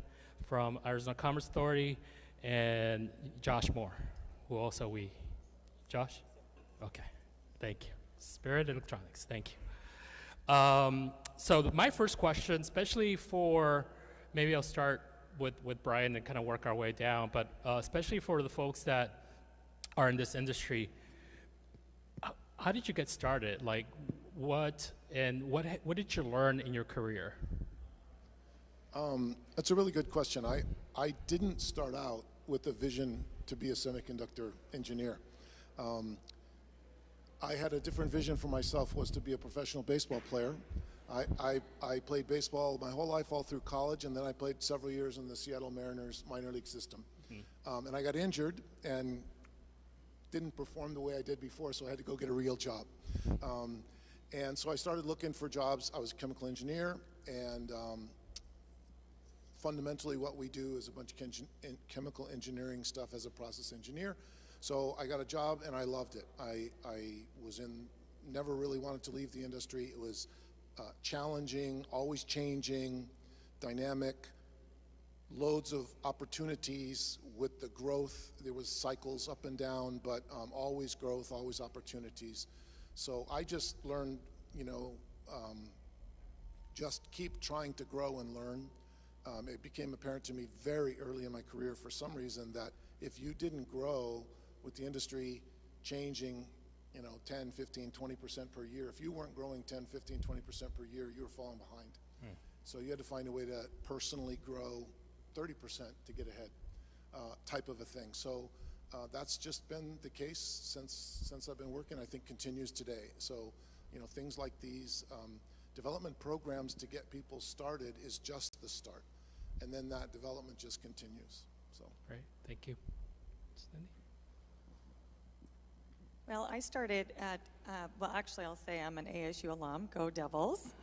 from Arizona Commerce Authority, and Josh Moore, who also Josh? Okay, thank you. Spirit Electronics, thank you. So my first question, especially for, maybe I'll start with Brian and kind of work our way down, but especially for the folks that are in this industry, how did you get started? Like, what did you learn in your career? That's a really good question. I didn't start out with a vision to be a semiconductor engineer. I had a different vision for myself, was to be a professional baseball player. I played baseball my whole life, all through college, and then I played several years in the Seattle Mariners minor league system. And I got injured and didn't perform the way I did before, so I had to go get a real job. And so I started looking for jobs. I was a chemical engineer, and fundamentally what we do is a bunch of chemical engineering stuff as a process engineer. So I got a job and I loved it. I never really wanted to leave the industry. It was challenging, always changing, dynamic, loads of opportunities with the growth. There was cycles up and down, but always growth, always opportunities. So I just learned, you know, just keep trying to grow and learn. It became apparent to me very early in my career, for some reason, that if you didn't grow with the industry changing, you know, 10, 15, 20% per year, if you weren't growing 10, 15, 20% per year, you were falling behind. So you had to find a way to personally grow 30% to get ahead, type of a thing. So that's just been the case since I've been working. I think continues today. So, you know, things like these development programs to get people started is just the start, and then that development just continues. So Great, thank you. Cindy? Well, I started at, well, actually, I'll say I'm an ASU alum, go Devils,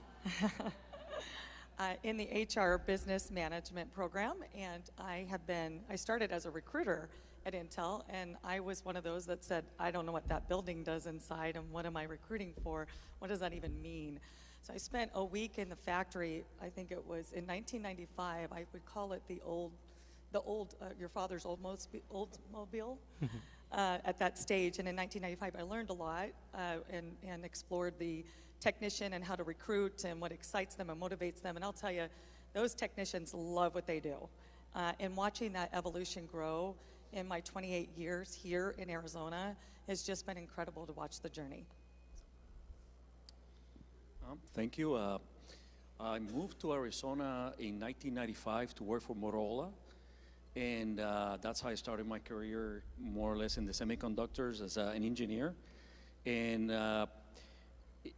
in the HR business management program, and I started as a recruiter at Intel, and I was one of those that said, I don't know what that building does inside, and what am I recruiting for? What does that even mean? So I spent a week in the factory. I think it was in 1995. I would call it the old the old, your father's Oldsmobile at that stage. And in 1995, I learned a lot and explored the technician and how to recruit and what excites them and motivates them. And I'll tell you, those technicians love what they do. And watching that evolution grow in my 28 years here in Arizona has just been incredible to watch the journey. Thank you. I moved to Arizona in 1995 to work for Motorola, and that's how I started my career, more or less in the semiconductors as an engineer. And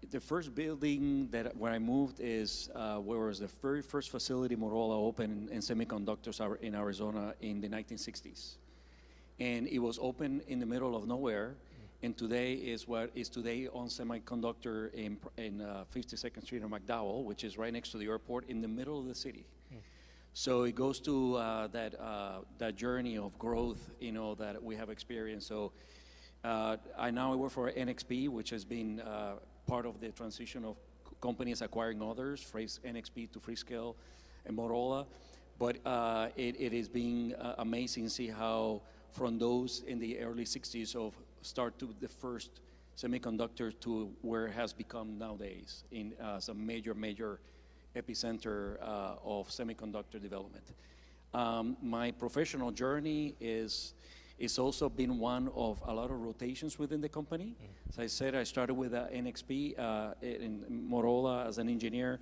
the first building where I moved is where was the very first facility Motorola opened in semiconductors in Arizona in the 1960s. And it was open in the middle of nowhere. And today is what is today on semiconductor in 52nd Street in McDowell, which is right next to the airport in the middle of the city. So it goes to that journey of growth, that we have experienced. So I now work for NXP, which has been part of the transition of companies acquiring others, NXP to Freescale and Motorola. But it is being amazing to see how from those in the early 60s of start to the first semiconductor to where it has become nowadays in some major epicenter of semiconductor development. My professional journey it's also been one of a lot of rotations within the company. As I said, I started with NXP in Motorola as an engineer,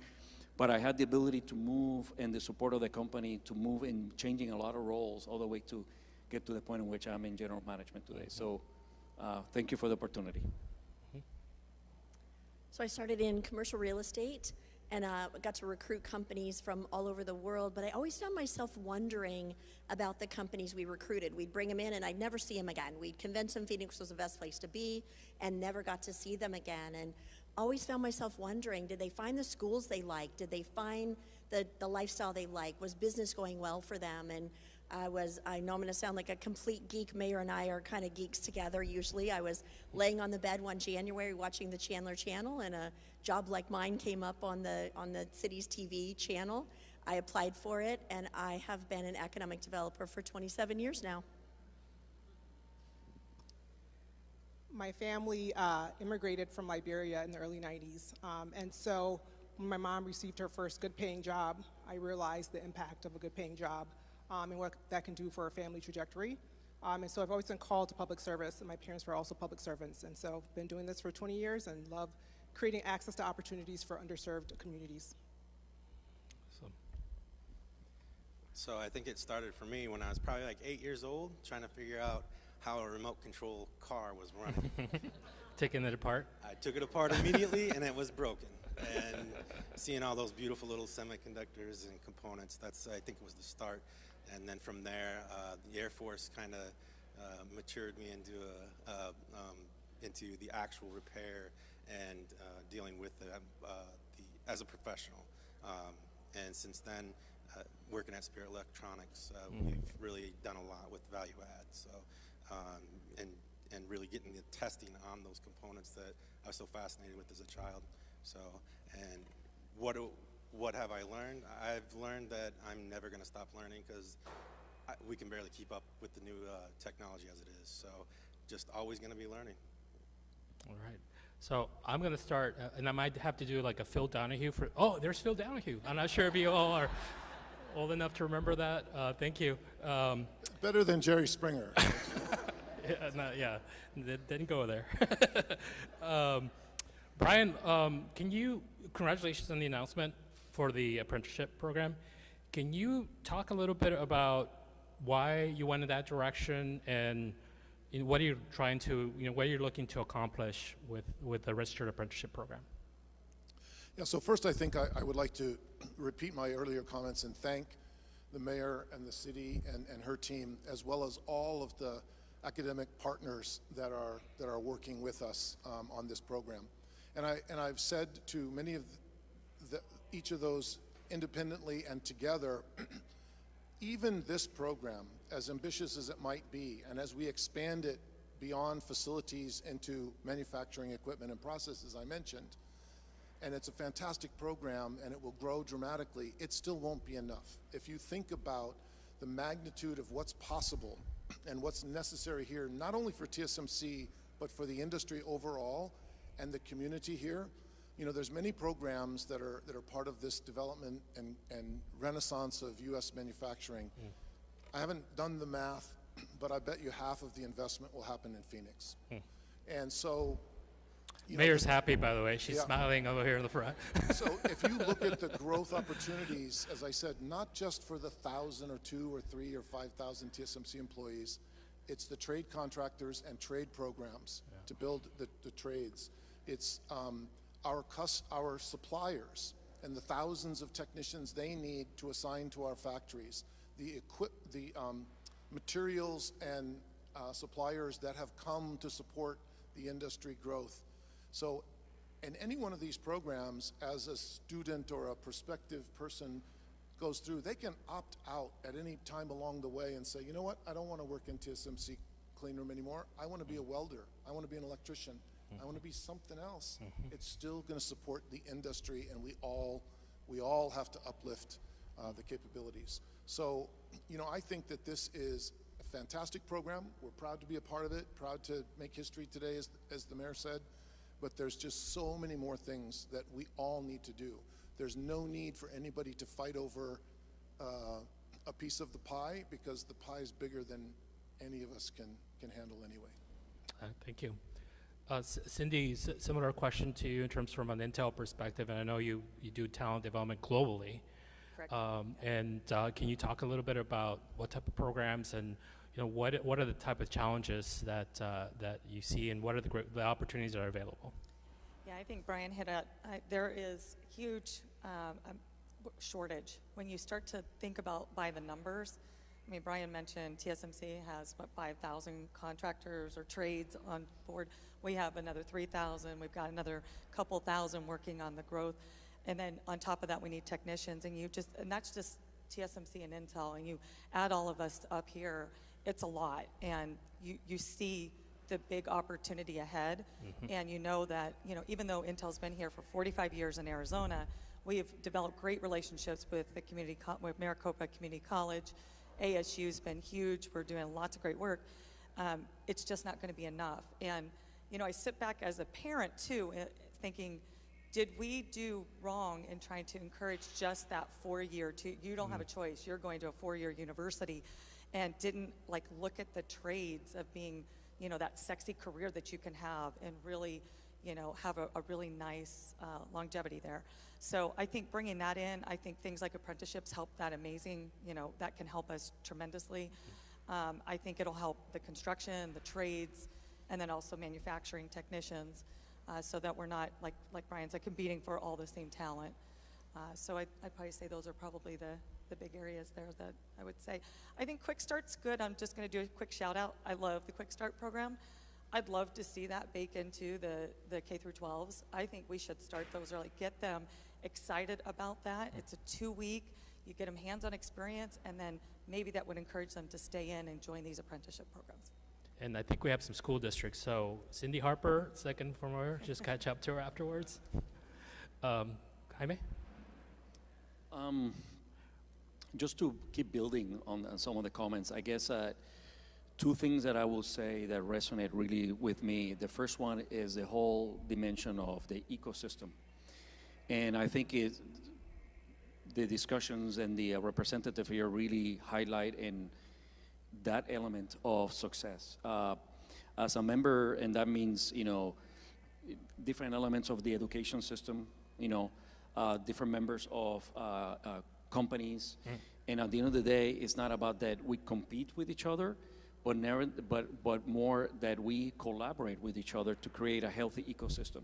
but I had the ability to move and the support of the company to move in changing a lot of roles all the way to get to the point in which I'm in general management today. So thank you for the opportunity. So I started in commercial real estate and got to recruit companies from all over the world, but I always found myself wondering about the companies we recruited. We'd bring them in and I'd never see them again. We'd convince them Phoenix was the best place to be and never got to see them again. And always found myself wondering, did they find the schools they liked? Did they find the lifestyle they liked? Was business going well for them? And I know I'm going to sound like a complete geek. Mayor and I are kind of geeks together usually. I was laying on the bed one January watching the Chandler Channel, and a job like mine came up on the city's TV channel. I applied for it, and I have been an economic developer for 27 years now. My family immigrated from Liberia in the early 90s, and so when my mom received her first good-paying job, I realized the impact of a good-paying job and what that can do for a family trajectory. And so I've always been called to public service, and my parents were also public servants, and so I've been doing this for 20 years and love creating access to opportunities for underserved communities. Awesome. So I think it started for me when I was probably like 8 years old, trying to figure out how a remote control car was running. Taking it apart? I took it apart immediately and it was broken. And seeing all those beautiful little semiconductors and components, I think was the start. And then from there, the Air Force kind of matured me into the actual repair and dealing with as a professional. And since then, working at Spirit Electronics, we've really done a lot with value add. So, and really getting the testing on those components that I was so fascinated with as a child. So, and what have I learned? I've learned that I'm never going to stop learning because we can barely keep up with the new technology as it is. So, just always going to be learning. All right. So I'm going to start, and I might have to do like a Phil Donahue for. Oh, there's Phil Donahue. I'm not sure if you all are old enough to remember that. Thank you. Better than Jerry Springer. Yeah, didn't go there. Brian, congratulations on the announcement for the apprenticeship program. Can you talk a little bit about why you went in that direction and what are you trying to, what are you looking to accomplish with the Registered Apprenticeship program? Yeah, so first I think I would like to repeat my earlier comments and thank the mayor and the city and her team, as well as all of the academic partners that are working with us on this program. And I've said to many of each of those independently and together, even this program, as ambitious as it might be, and as we expand it beyond facilities into manufacturing equipment and processes I mentioned, and it's a fantastic program and it will grow dramatically, it still won't be enough. If you think about the magnitude of what's possible and what's necessary here, not only for TSMC, but for the industry overall and the community here. You know, there's many programs that are part of this development and renaissance of U.S. manufacturing. I haven't done the math, but I bet you half of the investment will happen in Phoenix. And so, Mayor's happy, by the way. She's Yeah. smiling over here in the front. So if you look at the growth opportunities, as I said, not just for the 1,000 or 2 or 3 or 5,000 TSMC employees, it's the trade contractors and trade programs to build the trades. It's our suppliers and the thousands of technicians they need to assign to our factories, the materials and suppliers that have come to support the industry growth. So in any one of these programs, as a student or a prospective person goes through, they can opt out at any time along the way and say, you know what, I don't want to work in TSMC clean room anymore. I want to be a welder. I want to be an electrician. I want to be something else. It's still going to support the industry, and we all have to uplift the capabilities. So, you know, I think that this is a fantastic program. We're proud to be a part of it, proud to make history today, as the mayor said. But there's just so many more things that we all need to do. There's no need for anybody to fight over a piece of the pie, because the pie is bigger than any of us can handle anyway. Thank you. Cindy, similar question to you in terms from an Intel perspective, and I know you do talent development globally. Correct. Can you talk a little bit about what type of programs and what are the type of challenges that you see, and what are the opportunities that are available? Yeah, I think Brian hit it. There is huge shortage. When you start to think about by the numbers, I mean, Brian mentioned TSMC has, 5,000 contractors or trades on board. We have another 3,000. We've got another couple thousand working on the growth. And then on top of that, we need technicians. And that's just TSMC and Intel. And you add all of us up here, it's a lot. And you see the big opportunity ahead. And you know that, even though Intel's been here for 45 years in Arizona, we've developed great relationships with the with Maricopa Community College. ASU's been huge. We're doing lots of great work. It's just not going to be enough. And, I sit back as a parent, too, thinking, did we do wrong in trying to encourage just that 4-year? You don't have a choice. You're going to a 4-year university, and didn't look at the trades of being, that sexy career that you can have and really, have a really nice longevity there. So I think bringing that in, I think things like apprenticeships help that amazing, that can help us tremendously. I think it'll help the construction, the trades, and then also manufacturing technicians, so that we're not, like Brian said, competing for all the same talent. So I'd probably say those are probably the big areas there that I would say. I think Quick Start's good. I'm just going to do a quick shout out. I love the Quick Start program. I'd love to see that bake into the K through 12s. I think we should start those early, get them excited about that. It's a 2-week, you get them hands-on experience, and then maybe that would encourage them to stay in and join these apprenticeship programs. And I think we have some school districts. So Cindy Harper, second from her, just catch up to her afterwards. Jaime? Just to keep building on some of the comments, I guess 2 things that I will say that resonate really with me. The first one is the whole dimension of the ecosystem. And I think the discussions and the representative here really highlight in that element of success. As a member, and that means, different elements of the education system, different members of companies. And at the end of the day, it's not about that we compete with each other, but more that we collaborate with each other to create a healthy ecosystem.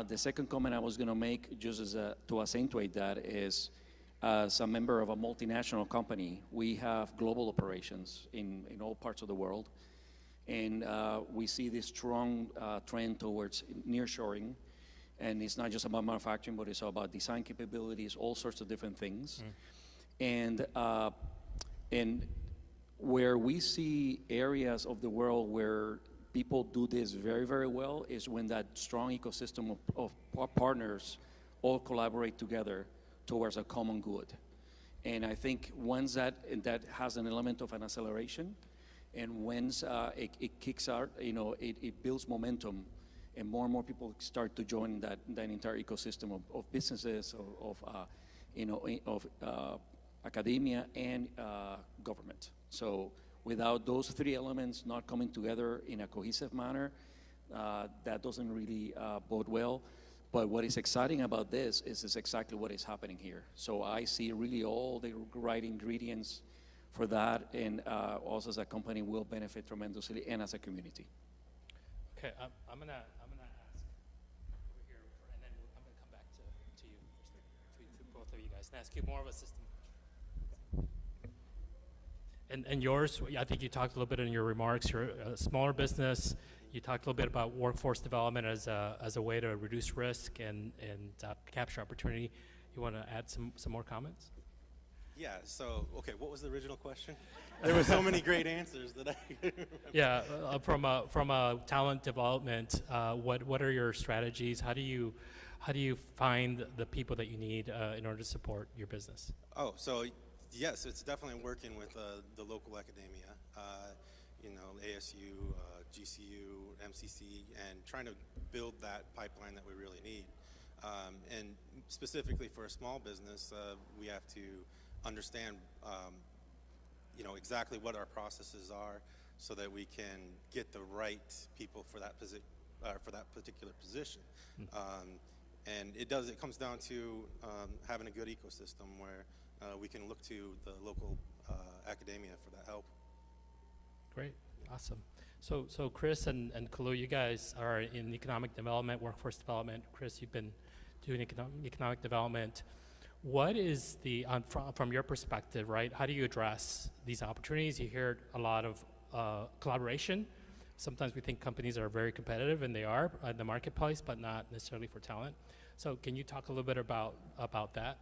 The second comment I was going to make, just to accentuate that, is as a member of a multinational company, we have global operations in all parts of the world. And we see this strong trend towards nearshoring. And it's not just about manufacturing, but it's about design capabilities, all sorts of different things. And where we see areas of the world where people do this very, very well is when that strong ecosystem of partners all collaborate together towards a common good. And I think once that has an element of an acceleration, and once it kicks out, it builds momentum, and more people start to join that entire ecosystem of businesses, of academia and government. So without those three elements not coming together in a cohesive manner, that doesn't really bode well. But what is exciting about this is exactly what is happening here. So I see really all the right ingredients for that, and also as a company will benefit tremendously, and as a community. Okay, I'm gonna ask over here, and then I'm gonna come back to you, to both of you guys, and ask you more of a system. And yours, I think you talked a little bit in your remarks. You're a smaller business. You talked a little bit about workforce development as a way to reduce risk and capture opportunity. You want to add some more comments? Yeah, so, okay, what was the original question? There were so many great answers that I couldn't remember. Yeah, from a talent development, what are your strategies? How do you find the people that you need in order to support your business? Oh, so yes, it's definitely working with the local academia, ASU, GCU, MCC, and trying to build that pipeline that we really need. And specifically for a small business, we have to understand, exactly what our processes are, so that we can get the right people for that particular position. And it comes down to having a good ecosystem where we can look to the local academia for that help. Great, awesome. So Chris and Kalu, you guys are in economic development, workforce development. Chris, you've been doing economic development. What is from your perspective, right? How do you address these opportunities? You hear a lot of collaboration. Sometimes we think companies are very competitive, and they are in the marketplace, but not necessarily for talent. So can you talk a little bit about that?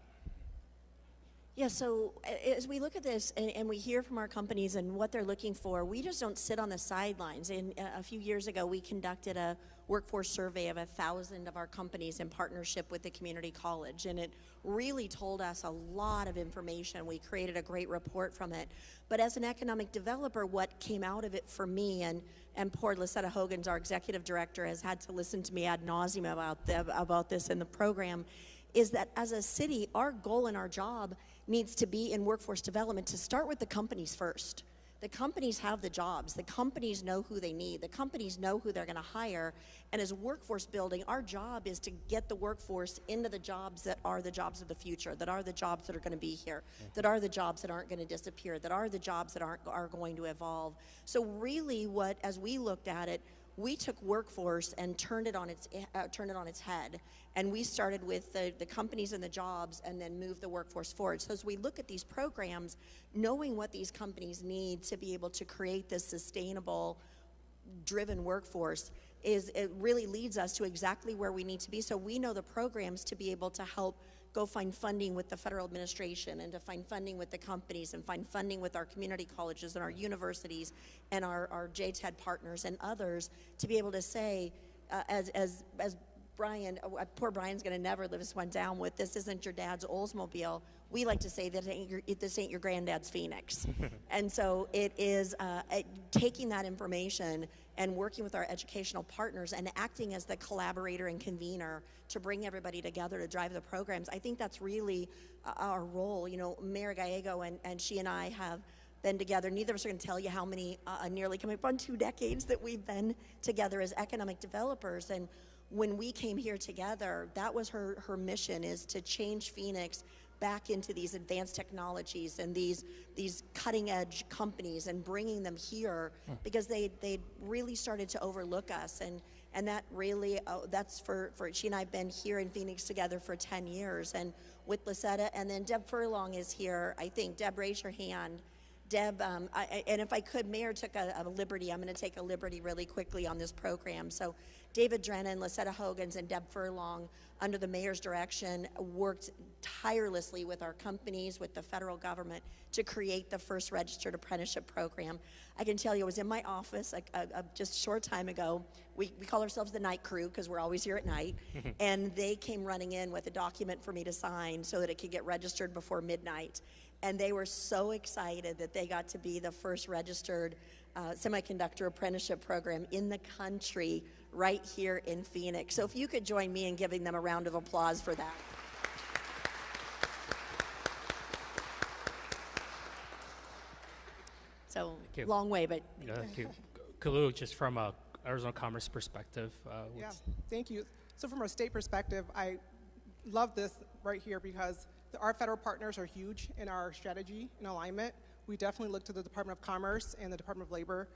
Yeah, so as we look at this and we hear from our companies and what they're looking for, we just don't sit on the sidelines. And a few years ago, we conducted a workforce survey of 1,000 of our companies in partnership with the community college, and it really told us a lot of information. We created a great report from it. But as an economic developer, what came out of it for me, and poor Lisetta Hogan's, our executive director, has had to listen to me ad nauseum about this in the program, is that as a city, our goal and our job needs to be in workforce development to start with the companies first. The companies have the jobs. The companies know who they need. The companies know who they're going to hire. And as workforce building, our job is to get the workforce into the jobs that are the jobs of the future, that are the jobs that are going to be here, that are the jobs that aren't going to disappear, that are the jobs that are going to evolve. So really, as we looked at it, we took workforce and turned it on its head, and we started with the companies and the jobs, and then moved the workforce forward. So as we look at these programs, knowing what these companies need to be able to create this sustainable, driven workforce it really leads us to exactly where we need to be. So we know the programs to be able to help go find funding with the federal administration, and to find funding with the companies, and find funding with our community colleges and our universities and our JTED partners and others, to be able to say, as Brian, poor Brian's going to never live this one down with, this isn't your dad's Oldsmobile. We like to say that this ain't your granddad's Phoenix. And so it is taking that information and working with our educational partners and acting as the collaborator and convener to bring everybody together to drive the programs. I think that's really our role. Mayor Gallego and she and I have been together. Neither of us are going to tell you how many, nearly coming up on 2 decades that we've been together as economic developers. And when we came here together, that was her mission, is to change Phoenix back into these advanced technologies and these cutting edge companies, and bringing them here, because they really started to overlook us. And that really, that's for she and I have been here in Phoenix together for 10 years. And with Lisetta, and then Deb Furlong is here, I think. Deb, raise your hand. Deb, and if I could, Mayor took a liberty. I'm going to take a liberty really quickly on this program. So David Drennan, Lisetta Hogans, and Deb Furlong, under the mayor's direction, worked tirelessly with our companies, with the federal government, to create the first registered apprenticeship program. I can tell you, I was in my office just a short time ago. We call ourselves the night crew because we're always here at night. And they came running in with a document for me to sign so that it could get registered before midnight. And they were so excited that they got to be the first registered semiconductor apprenticeship program in the country right here in Phoenix. So if you could join me in giving them a round of applause for that. So, long way, but. Thank you. Kalu, just from a Arizona Commerce perspective. Yeah, thank you. So from a state perspective, I love this right here because our federal partners are huge in our strategy and alignment. We definitely look to the Department of Commerce and the Department of Labor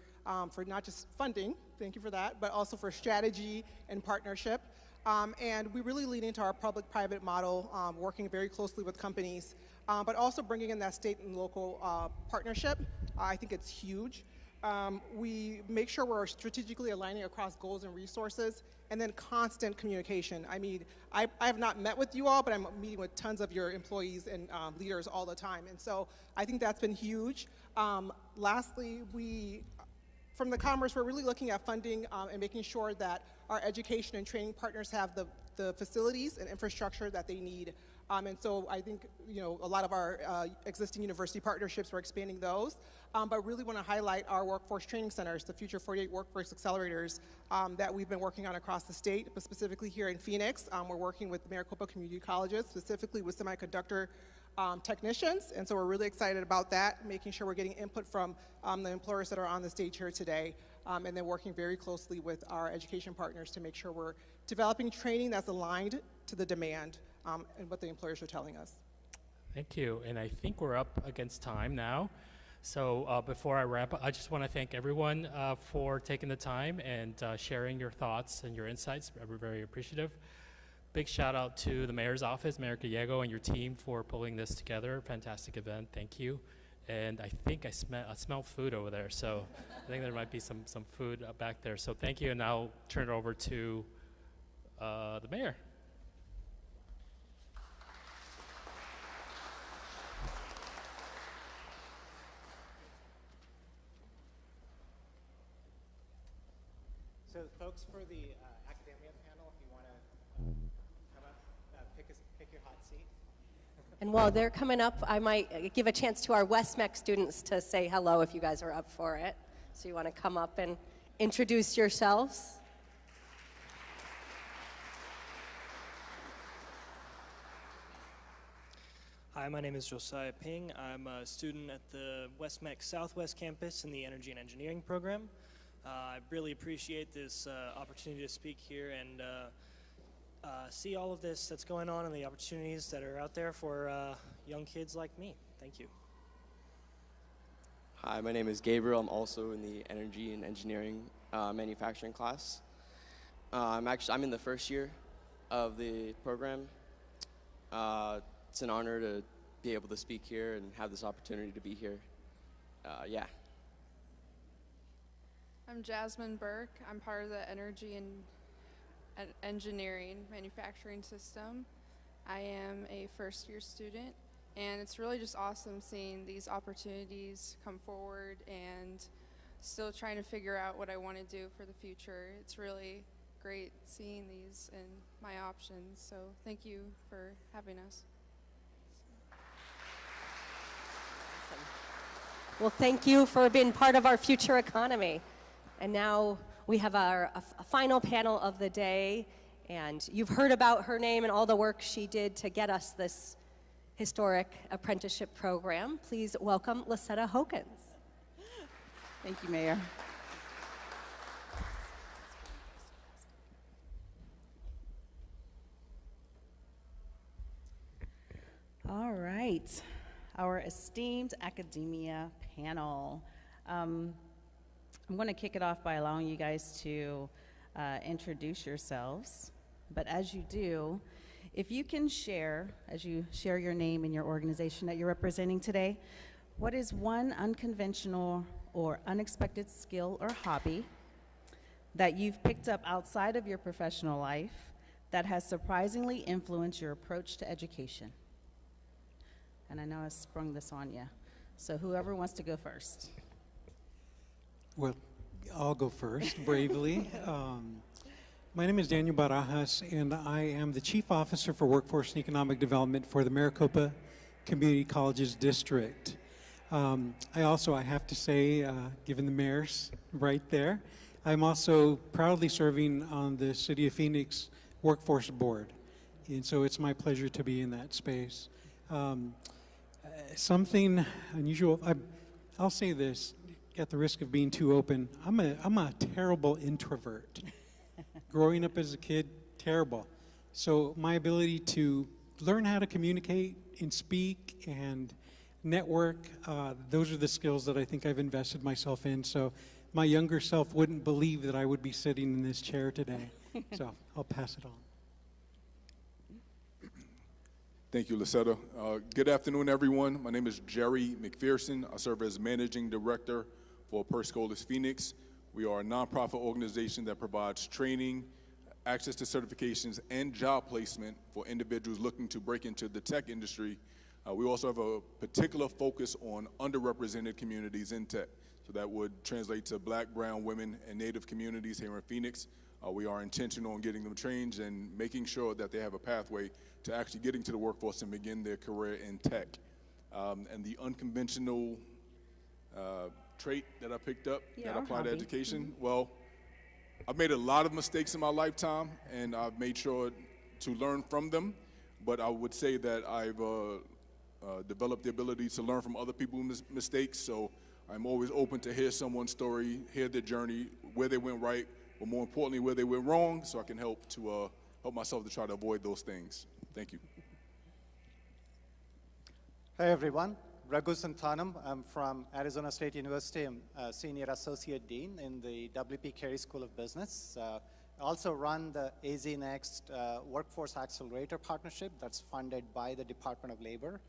for not just funding, thank you for that, but also for strategy and partnership. And we really lean into our public-private model, working very closely with companies, but also bringing in that state and local partnership. I think it's huge. We make sure we're strategically aligning across goals and resources, and then constant communication. I mean, I have not met with you all, but I'm meeting with tons of your employees and leaders all the time, and so I think that's been huge. Lastly, from the Commerce, we're really looking at funding and making sure that our education and training partners have the facilities and infrastructure that they need. And so I think, a lot of our existing university partnerships, we're expanding those, but really want to highlight our workforce training centers, the Future 48 Workforce Accelerators that we've been working on across the state, but specifically here in Phoenix. We're working with Maricopa Community Colleges, specifically with semiconductor technicians, and so we're really excited about that, making sure we're getting input from the employers that are on the stage here today, and then working very closely with our education partners to make sure we're developing training that's aligned to the demand and what the employers are telling us. Thank you, and I think we're up against time now. So before I wrap up, I just want to thank everyone for taking the time and sharing your thoughts and your insights. We're very appreciative. Big shout out to the Mayor's Office, Mayor Gallego, and your team for pulling this together. Fantastic event, thank you. And I think I smell food over there, so I think there might be some food back there. So thank you, and I'll turn it over to the Mayor. So folks, for the academia panel, if you want to come up, pick your hot seat. And while they're coming up, I might give a chance to our WestMech students to say hello if you guys are up for it. So you want to come up and introduce yourselves. Hi, my name is Josiah Ping. I'm a student at the WestMech Southwest campus in the Energy and Engineering program. I really appreciate this opportunity to speak here and see all of this that's going on and the opportunities that are out there for young kids like me. Thank you. Hi, my name is Gabriel. I'm also in the Energy and Engineering manufacturing class. I'm in the first year of the program. It's an honor to be able to speak here and have this opportunity to be here. Yeah. I'm Jasmine Burke. I'm part of the Energy and Engineering manufacturing system. I am a first-year student, and it's really just awesome seeing these opportunities come forward and still trying to figure out what I want to do for the future. It's really great seeing these and my options, so thank you for having us. Well, thank you for being part of our future economy. And now we have a final panel of the day, and you've heard about her name and all the work she did to get us this historic apprenticeship program. Please welcome Lisetta Hokins. Thank you, Mayor. All right, our esteemed academia panel. I'm going to kick it off by allowing you guys to introduce yourselves. But as you do, if you can share, as you share your name and your organization that you're representing today, what is one unconventional or unexpected skill or hobby that you've picked up outside of your professional life that has surprisingly influenced your approach to education? And I know I sprung this on you, so whoever wants to go first. Well, I'll go first, bravely. My name is Daniel Barajas, and I am the Chief Officer for Workforce and Economic Development for the Maricopa Community Colleges District. I have to say, given the mayor's right there, I'm also proudly serving on the City of Phoenix Workforce Board, and so it's my pleasure to be in that space. Something unusual, I'll say this, at the risk of being too open, I'm a terrible introvert. Growing up as a kid, terrible. So my ability to learn how to communicate and speak and network, those are the skills that I think I've invested myself in. So my younger self wouldn't believe that I would be sitting in this chair today. So I'll pass it on. Thank you, Lucetta. Good afternoon, everyone. My name is Jerry McPherson. I serve as Managing Director for Perscolas Phoenix. We are a nonprofit organization that provides training, access to certifications, and job placement for individuals looking to break into the tech industry. We also have a particular focus on underrepresented communities in tech. So that would translate to Black, brown, women, and Native communities here in Phoenix. We are intentional on getting them trained and making sure that they have a pathway to actually getting to the workforce and begin their career in tech. And the unconventional trait that I picked up that I apply to education, well, I've made a lot of mistakes in my lifetime, and I've made sure to learn from them. But I would say that I've developed the ability to learn from other people's mistakes. So I'm always open to hear someone's story, hear their journey, where they went right, but more importantly, where they went wrong, so I can help myself to try to avoid those things. Thank you. Hi, everyone. Raghu Santhanam. I'm from Arizona State University. I'm a Senior Associate Dean in the W.P. Carey School of Business. I also run the AZ Next Workforce Accelerator Partnership that's funded by the Department of Labor.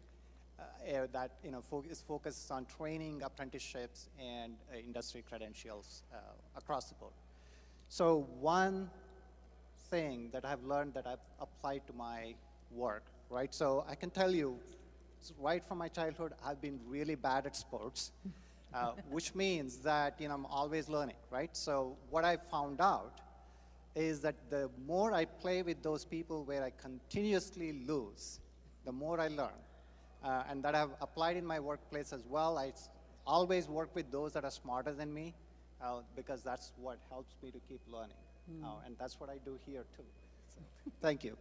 That is focused on training, apprenticeships, and industry credentials across the board. So one thing that I've learned that I've applied to my work, right? So I can tell you, right from my childhood, I've been really bad at sports, which means that I'm always learning, right? So what I found out is that the more I play with those people where I continuously lose, the more I learn. And that I've applied in my workplace as well. I always work with those that are smarter than me because that's what helps me to keep learning. And that's what I do here too. So, thank you.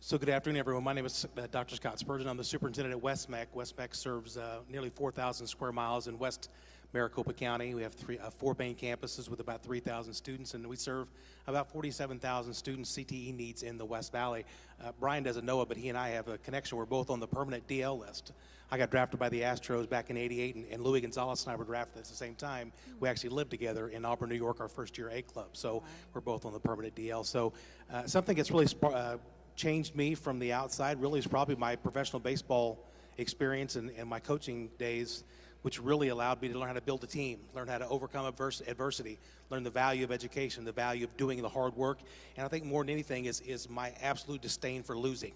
So good afternoon, everyone. My name is Dr. Scott Spurgeon. I'm the superintendent at WestMec. WestMec serves nearly 4,000 square miles in West Maricopa County. We have four main campuses with about 3,000 students, and we serve about 47,000 students CTE needs in the West Valley. Brian doesn't know it, but he and I have a connection. We're both on the permanent DL list. I got drafted by the Astros back in '88, and Louis Gonzalez and I were drafted at the same time. We actually lived together in Auburn, New York, our first year A club. So we're both on the permanent DL. So something that's really changed me from the outside really is probably my professional baseball experience and my coaching days, which really allowed me to learn how to build a team, learn how to overcome adversity, learn the value of education, the value of doing the hard work. And I think more than anything is my absolute disdain for losing.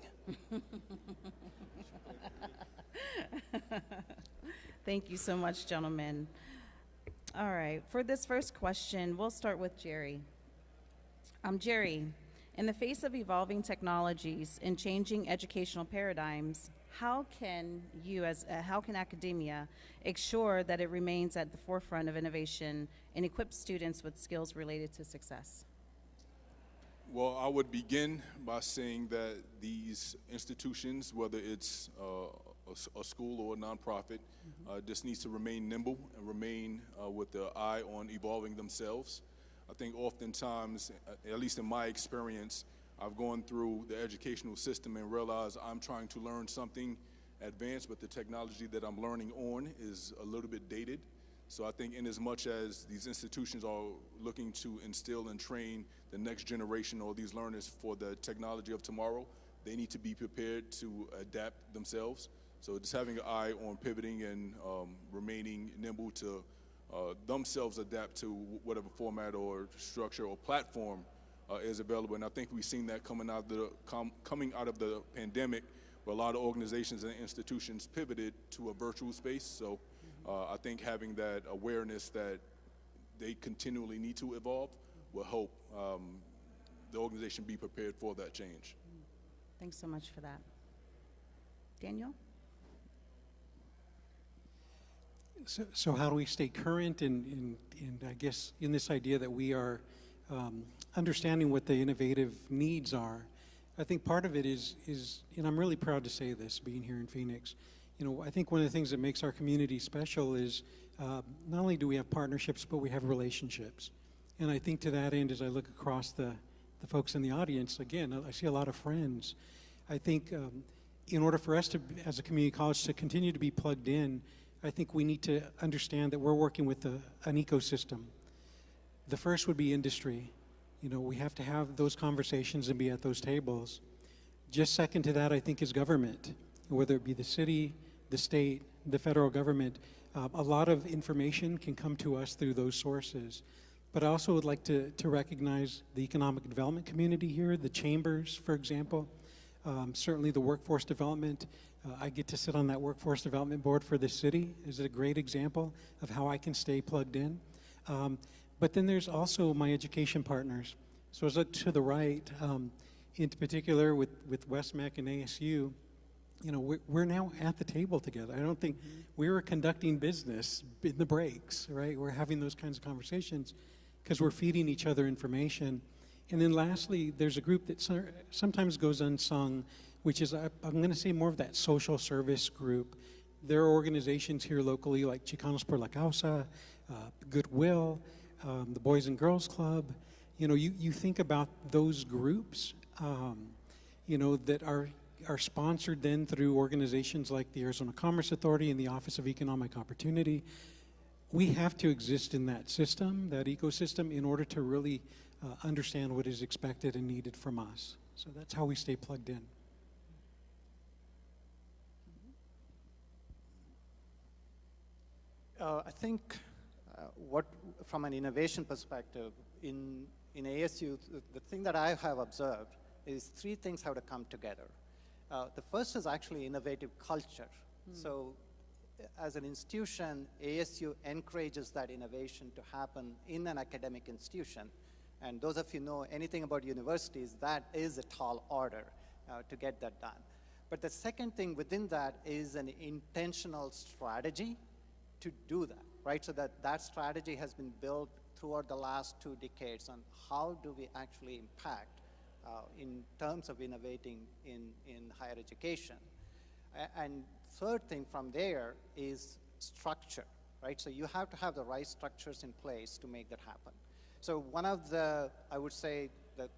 Thank you so much, gentlemen. All right, for this first question, we'll start with Jerry. Jerry, in the face of evolving technologies and changing educational paradigms, how can academia ensure that it remains at the forefront of innovation and equips students with skills related to success? Well, I would begin by saying that these institutions, whether it's a school or a nonprofit, just needs to remain nimble and remain with the eye on evolving themselves. I think oftentimes, at least in my experience, I've gone through the educational system and realized I'm trying to learn something advanced, but the technology that I'm learning on is a little bit dated. So I think in as much as these institutions are looking to instill and train the next generation or these learners for the technology of tomorrow, they need to be prepared to adapt themselves. So just having an eye on pivoting and remaining nimble to themselves adapt to whatever format or structure or platform is available. And I think we've seen that coming out of the pandemic, where a lot of organizations and institutions pivoted to a virtual space. So I think having that awareness that they continually need to evolve will help the organization be prepared for that change. Thanks so much for that. Daniel? So how do we stay current and I guess in this idea that we are understanding what the innovative needs are? I think part of it is, and I'm really proud to say this, being here in Phoenix, I think one of the things that makes our community special is not only do we have partnerships, but we have relationships. And I think to that end, as I look across the folks in the audience, again, I see a lot of friends. I think in order for us to, as a community college, to continue to be plugged in, I think we need to understand that we're working with an ecosystem. The first would be industry. We have to have those conversations and be at those tables. Just second to that, I think, is government, whether it be the city, the state, the federal government. A lot of information can come to us through those sources. But I also would like to recognize the economic development community here, the chambers, for example, certainly the workforce development. I get to sit on that workforce development board for the city. Is a great example of how I can stay plugged in. But then there's also my education partners. So as I look to the right, in particular with WestMech and ASU, we're now at the table together. I don't think we were conducting business in the breaks, right? We're having those kinds of conversations because we're feeding each other information. And then lastly, there's a group that sometimes goes unsung, which is, I'm going to say, more of that social service group. There are organizations here locally like Chicanos por la Causa, Goodwill, the Boys and Girls Club. You think about those groups, that are sponsored then through organizations like the Arizona Commerce Authority and the Office of Economic Opportunity. We have to exist in that system, that ecosystem, in order to really understand what is expected and needed from us. So that's how we stay plugged in. I think from an innovation perspective, in ASU, the thing that I have observed is three things have to come together. The first is actually innovative culture. So as an institution, ASU encourages that innovation to happen in an academic institution. And those of you know anything about universities, that is a tall order to get that done. But the second thing within that is an intentional strategy to do that, right? So that strategy has been built throughout the last 2 decades on how do we actually impact in terms of innovating in higher education. And third thing from there is structure, right? So you have to have the right structures in place to make that happen. So one of the, I would say, the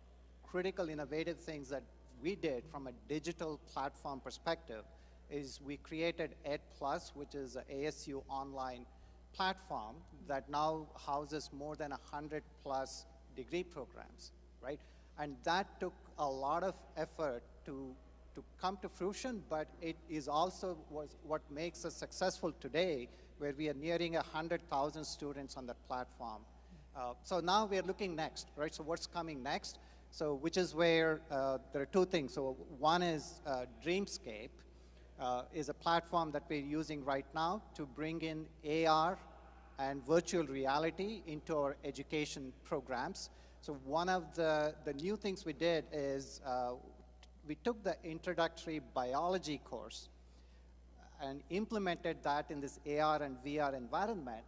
critical innovative things that we did from a digital platform perspective is we created Ed Plus, which is an ASU online platform that now houses more than 100+ degree programs, right? And that took a lot of effort to come to fruition, but it is also what makes us successful today, where we are nearing 100,000 students on that platform. So now we are looking next, right? So what's coming next? So which is where there are two things. So one is Dreamscape, is a platform that we're using right now to bring in AR and virtual reality into our education programs. So one of the new things we did is we took the introductory biology course and implemented that in this AR and VR environment.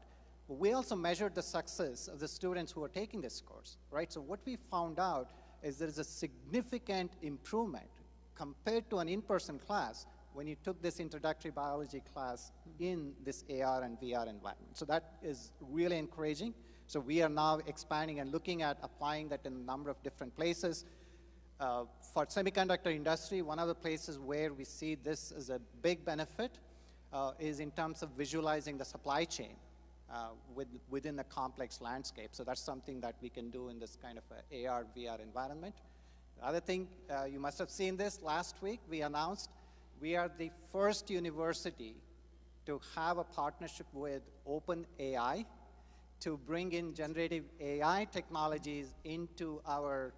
We also measured the success of the students who are taking this course, right? So what we found out is there is a significant improvement compared to an in-person class when you took this introductory biology class in this AR and VR environment. So that is really encouraging. So we are now expanding and looking at applying that in a number of different places. For semiconductor industry, one of the places where we see this as a big benefit is in terms of visualizing the supply chain within a complex landscape. So that's something that we can do in this kind of a AR, VR environment. The other thing, you must have seen this last week, we announced we are the first university to have a partnership with OpenAI to bring in generative AI technologies into our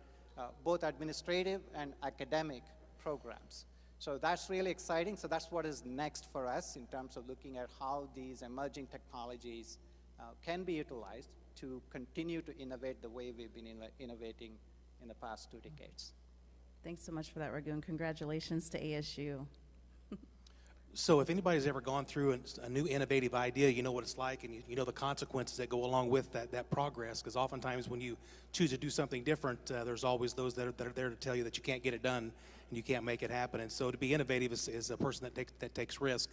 both administrative and academic programs. So that's really exciting. So that's what is next for us in terms of looking at how these emerging technologies can be utilized to continue to innovate the way we've been innovating in the past 2 decades. Thanks so much for that, Raghu, and congratulations to ASU. So if anybody's ever gone through a new innovative idea, you know what it's like, and you know the consequences that go along with that progress, because oftentimes when you choose to do something different, there's always those that are there to tell you that you can't get it done and you can't make it happen. And so to be innovative is a person that takes risk.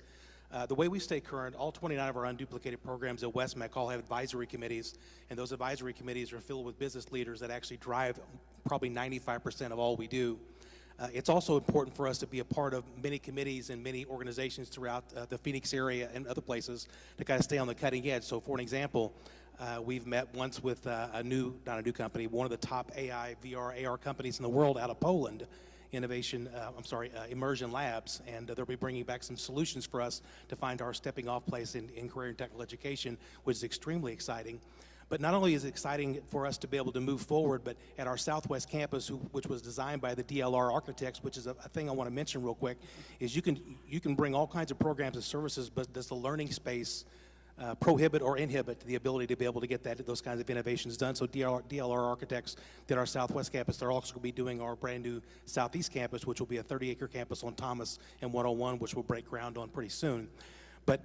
The way we stay current, all 29 of our unduplicated programs at WestMec all have advisory committees, and those advisory committees are filled with business leaders that actually drive probably 95% of all we do. It's also important for us to be a part of many committees and many organizations throughout the Phoenix area and other places to kind of stay on the cutting edge. So for an example, we've met once with not a new company, one of the top AI, VR, AR companies in the world out of Poland, Immersion Labs, and they'll be bringing back some solutions for us to find our stepping off place in career and technical education, which is extremely exciting. But not only is it exciting for us to be able to move forward, but at our Southwest campus, which was designed by the DLR architects, which is a thing I want to mention real quick, is you can bring all kinds of programs and services, but does the learning space prohibit or inhibit the ability to be able to get those kinds of innovations done? So DLR architects did our Southwest campus. They're also going to be doing our brand new Southeast campus, which will be a 30-acre campus on Thomas and 101, which we'll break ground on pretty soon. But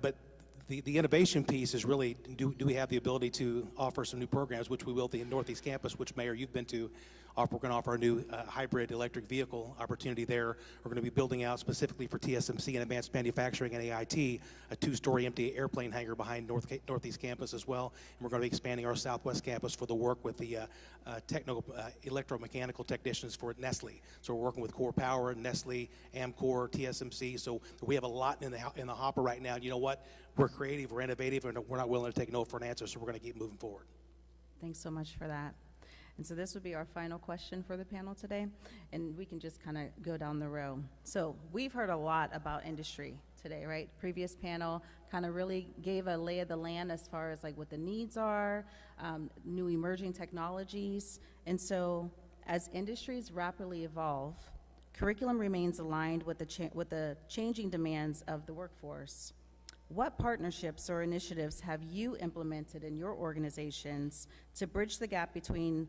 the innovation piece is really, do we have the ability to offer some new programs, which we will at the Northeast campus, which, Mayor, you've been to. We're going to offer a new hybrid electric vehicle opportunity there. We're going to be building out specifically for TSMC and advanced manufacturing and AIT, a 2-story empty airplane hangar behind Northeast campus as well. And we're going to be expanding our Southwest campus for the work with the electromechanical technicians for Nestle. So we're working with Core Power, Nestle, Amcor, TSMC. So we have a lot in the hopper right now. And you know what? We're creative, we're innovative, and we're not willing to take no for an answer, so we're going to keep moving forward. Thanks so much for that. And so this would be our final question for the panel today, and we can just kind of go down the row. So we've heard a lot about industry today, right? Previous panel kind of really gave a lay of the land as far as like what the needs are, new emerging technologies. And so as industries rapidly evolve, curriculum remains aligned with the changing demands of the workforce. What partnerships or initiatives have you implemented in your organizations to bridge the gap between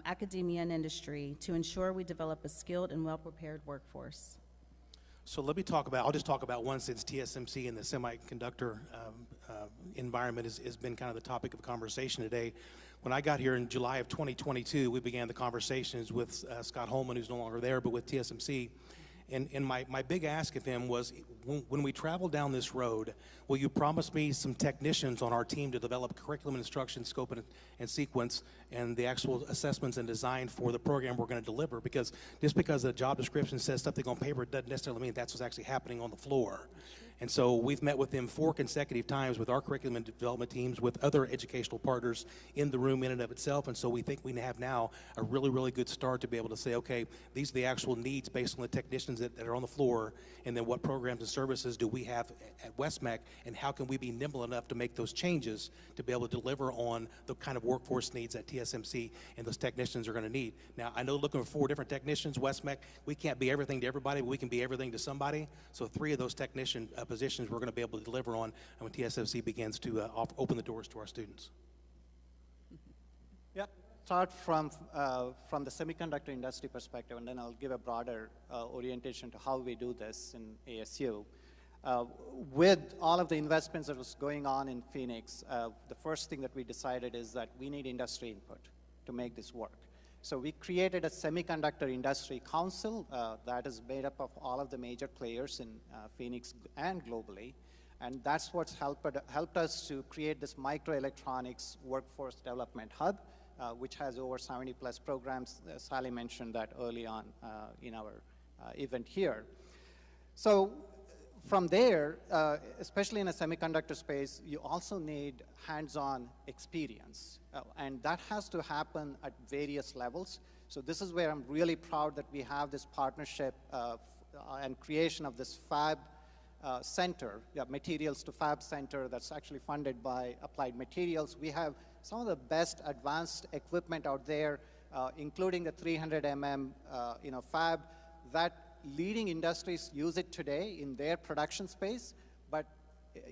academia and industry to ensure we develop a skilled and well-prepared workforce? So I'll just talk about one, since TSMC and the semiconductor environment has been kind of the topic of conversation today. When I got here in July of 2022, we began the conversations with Scott Holman, who's no longer there, but with TSMC. And my big ask of him was, when we travel down this road, will you promise me some technicians on our team to develop curriculum and instruction scope and sequence and the actual assessments and design for the program we're going to deliver? Because just because the job description says something on paper, it doesn't necessarily mean that's what's actually happening on the floor. And so we've met with them 4 consecutive times with our curriculum and development teams, with other educational partners in the room in and of itself. And so we think we have now a really, really good start to be able to say, okay, these are the actual needs based on the technicians that are on the floor, and then what programs and services do we have at WestMec, and how can we be nimble enough to make those changes to be able to deliver on the kind of workforce needs that TSMC and those technicians are going to need. Now, I know looking for 4 different technicians, WestMec, we can't be everything to everybody, but we can be everything to somebody. So 3 of those technician positions we're going to be able to deliver on when TSMC begins to open the doors to our students. Yeah, start from the semiconductor industry perspective, and then I'll give a broader orientation to how we do this in ASU. With all of the investments that was going on in Phoenix, the first thing that we decided is that we need industry input to make this work. So we created a semiconductor industry council that is made up of all of the major players in Phoenix and globally. And that's what's helped us to create this microelectronics workforce development hub, which has over 70+ programs. Sally mentioned that early on in our event here. So from there, especially in a semiconductor space, you also need hands-on experience. And that has to happen at various levels. So this is where I'm really proud that we have this partnership and creation of this Fab Center, Materials to Fab Center, that's actually funded by Applied Materials. We have some of the best advanced equipment out there, including the 300 mm fab that leading industries use it today in their production space, but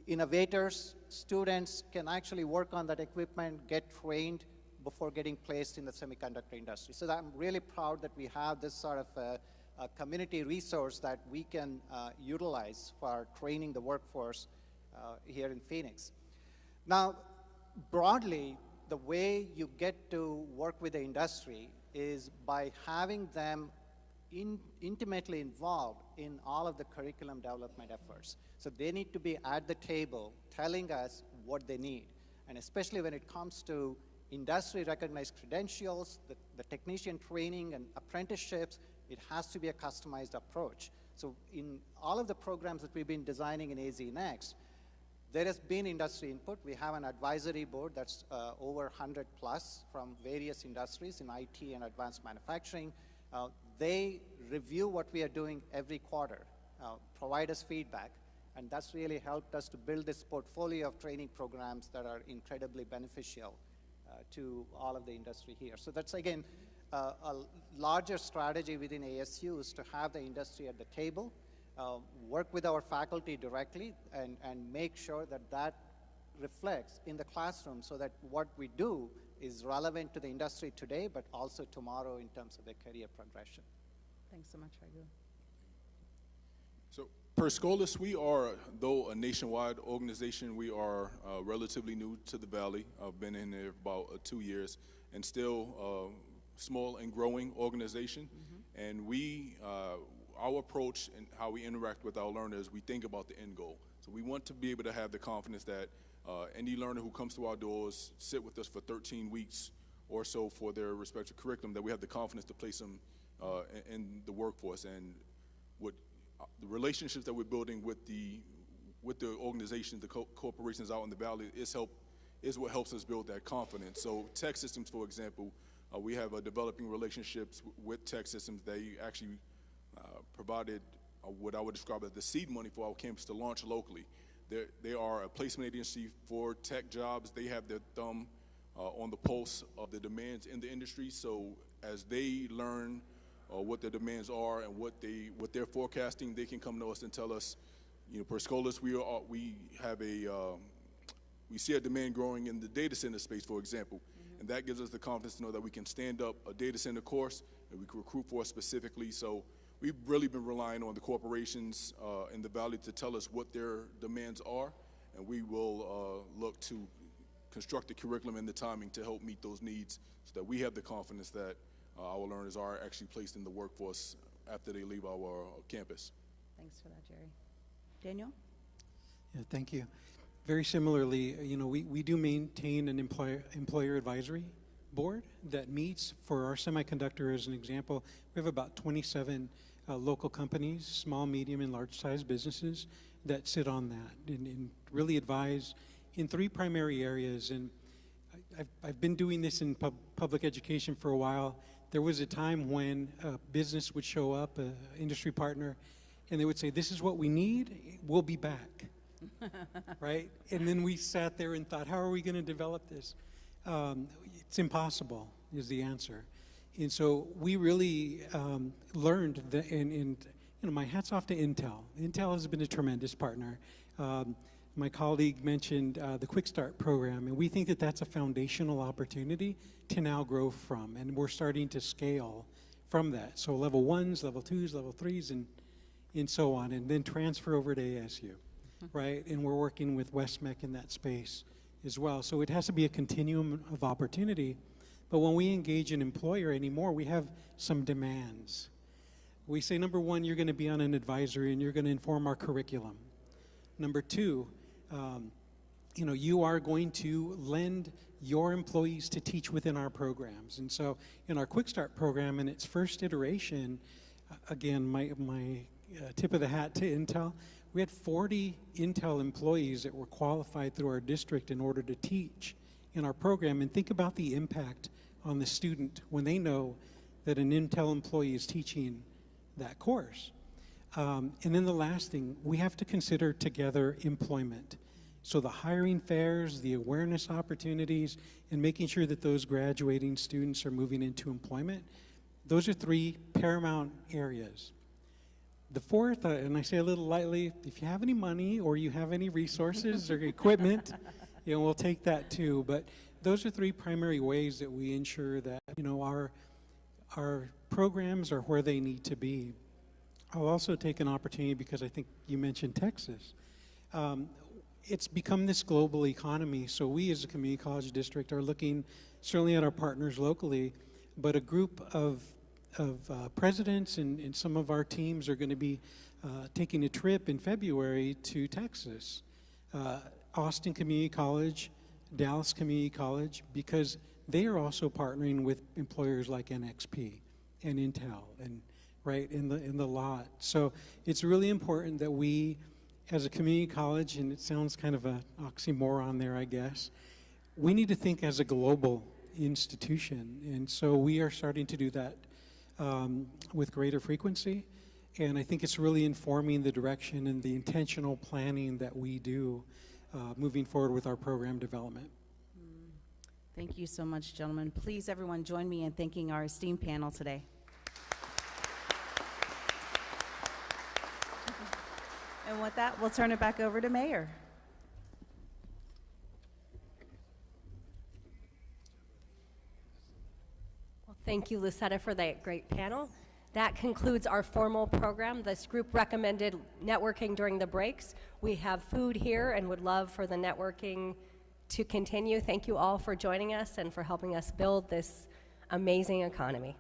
innovators, students can actually work on that equipment, get trained before getting placed in the semiconductor industry. So I'm really proud that we have this sort of a community resource that we can utilize for training the workforce here in Phoenix. Now, broadly, the way you get to work with the industry is by having them intimately involved in all of the curriculum development efforts. So they need to be at the table telling us what they need. And especially when it comes to industry-recognized credentials, the technician training and apprenticeships, it has to be a customized approach. So in all of the programs that we've been designing in AZ Next, there has been industry input. We have an advisory board that's over 100 plus from various industries in IT and advanced manufacturing. They review what we are doing every quarter, provide us feedback, and that's really helped us to build this portfolio of training programs that are incredibly beneficial to all of the industry here. So that's, again, a larger strategy within ASU is to have the industry at the table, work with our faculty directly, and make sure that that reflects in the classroom so that what we do is relevant to the industry today, but also tomorrow in terms of their career progression. Thanks so much, Raghu. So, per Scolas, we are, though a nationwide organization, we are relatively new to the Valley. I've been in there about 2 years, and still a small and growing organization. Mm-hmm. And we, our approach and how we interact with our learners, we think about the end goal. So we want to be able to have the confidence that any learner who comes to our doors, sit with us for 13 weeks or so for their respective curriculum, that we have the confidence to place them in the workforce. And what the relationships that we're building with the organizations, the corporations out in the Valley is what helps us build that confidence. So Tech Systems, for example, we have developing relationships with Tech Systems. They actually provided what I would describe as the seed money for our campus to launch locally. They are a placement agency for tech jobs. They have their thumb on the pulse of the demands in the industry. So as they learn what their demands are and what they're forecasting, they can come to us and tell us, per Scolas, we see a demand growing in the data center space, for example. Mm-hmm. And that gives us the confidence to know that we can stand up a data center course and we can recruit for it specifically. So we've really been relying on the corporations in the Valley to tell us what their demands are, and we will look to construct the curriculum and the timing to help meet those needs so that we have the confidence that our learners are actually placed in the workforce after they leave our campus. Thanks for that, Jerry. Daniel? Yeah, thank you. Very similarly, we do maintain an employer advisory board that meets. For our semiconductor, as an example, we have about 27 local companies, small, medium, and large-sized businesses that sit on that and really advise in 3 primary areas. And I've been doing this in public education for a while. There was a time when a business would show up, an industry partner, and they would say, "This is what we need, we'll be back." Right? And then we sat there and thought, how are we going to develop this? It's impossible, is the answer. And so we really learned that, and my hat's off to Intel. Intel has been a tremendous partner. My colleague mentioned the Quick Start program, and we think that that's a foundational opportunity to now grow from, and we're starting to scale from that. So level 1s, level 2s, level 3s, and so on, and then transfer over to ASU, right? And we're working with WestMech in that space as well. So it has to be a continuum of opportunity. But when we engage an employer anymore, we have some demands. We say, number 1, you're going to be on an advisory and you're going to inform our curriculum. Number 2, you are going to lend your employees to teach within our programs. And so in our Quick Start program, in its first iteration, again, my tip of the hat to Intel, we had 40 Intel employees that were qualified through our district in order to teach in our program. And think about the impact on the student when they know that an Intel employee is teaching that course. And then the last thing, we have to consider together employment. So the hiring fairs, the awareness opportunities, and making sure that those graduating students are moving into employment, those are 3 paramount areas. The fourth, and I say a little lightly, if you have any money or you have any resources or equipment, we'll take that too. But those are three primary ways that we ensure that, our programs are where they need to be. I'll also take an opportunity, because I think you mentioned Texas. It's become this global economy, so we as a community college district are looking certainly at our partners locally, but a group of presidents and some of our teams are going to be taking a trip in February to Texas, Austin Community College, Dallas Community College, because they are also partnering with employers like NXP and Intel and right in the lot. So it's really important that we, as a community college, and it sounds kind of an oxymoron there, I guess, we need to think as a global institution, and so we are starting to do that with greater frequency, and I think it's really informing the direction and the intentional planning that we do moving forward with our program development. Thank you so much, gentlemen. Please, everyone, join me in thanking our esteemed panel today. And with that, we'll turn it back over to Mayor. Well, thank you, Lucetta, for that great panel. That concludes our formal program. This group recommended networking during the breaks. We have food here and would love for the networking to continue. Thank you all for joining us and for helping us build this amazing economy.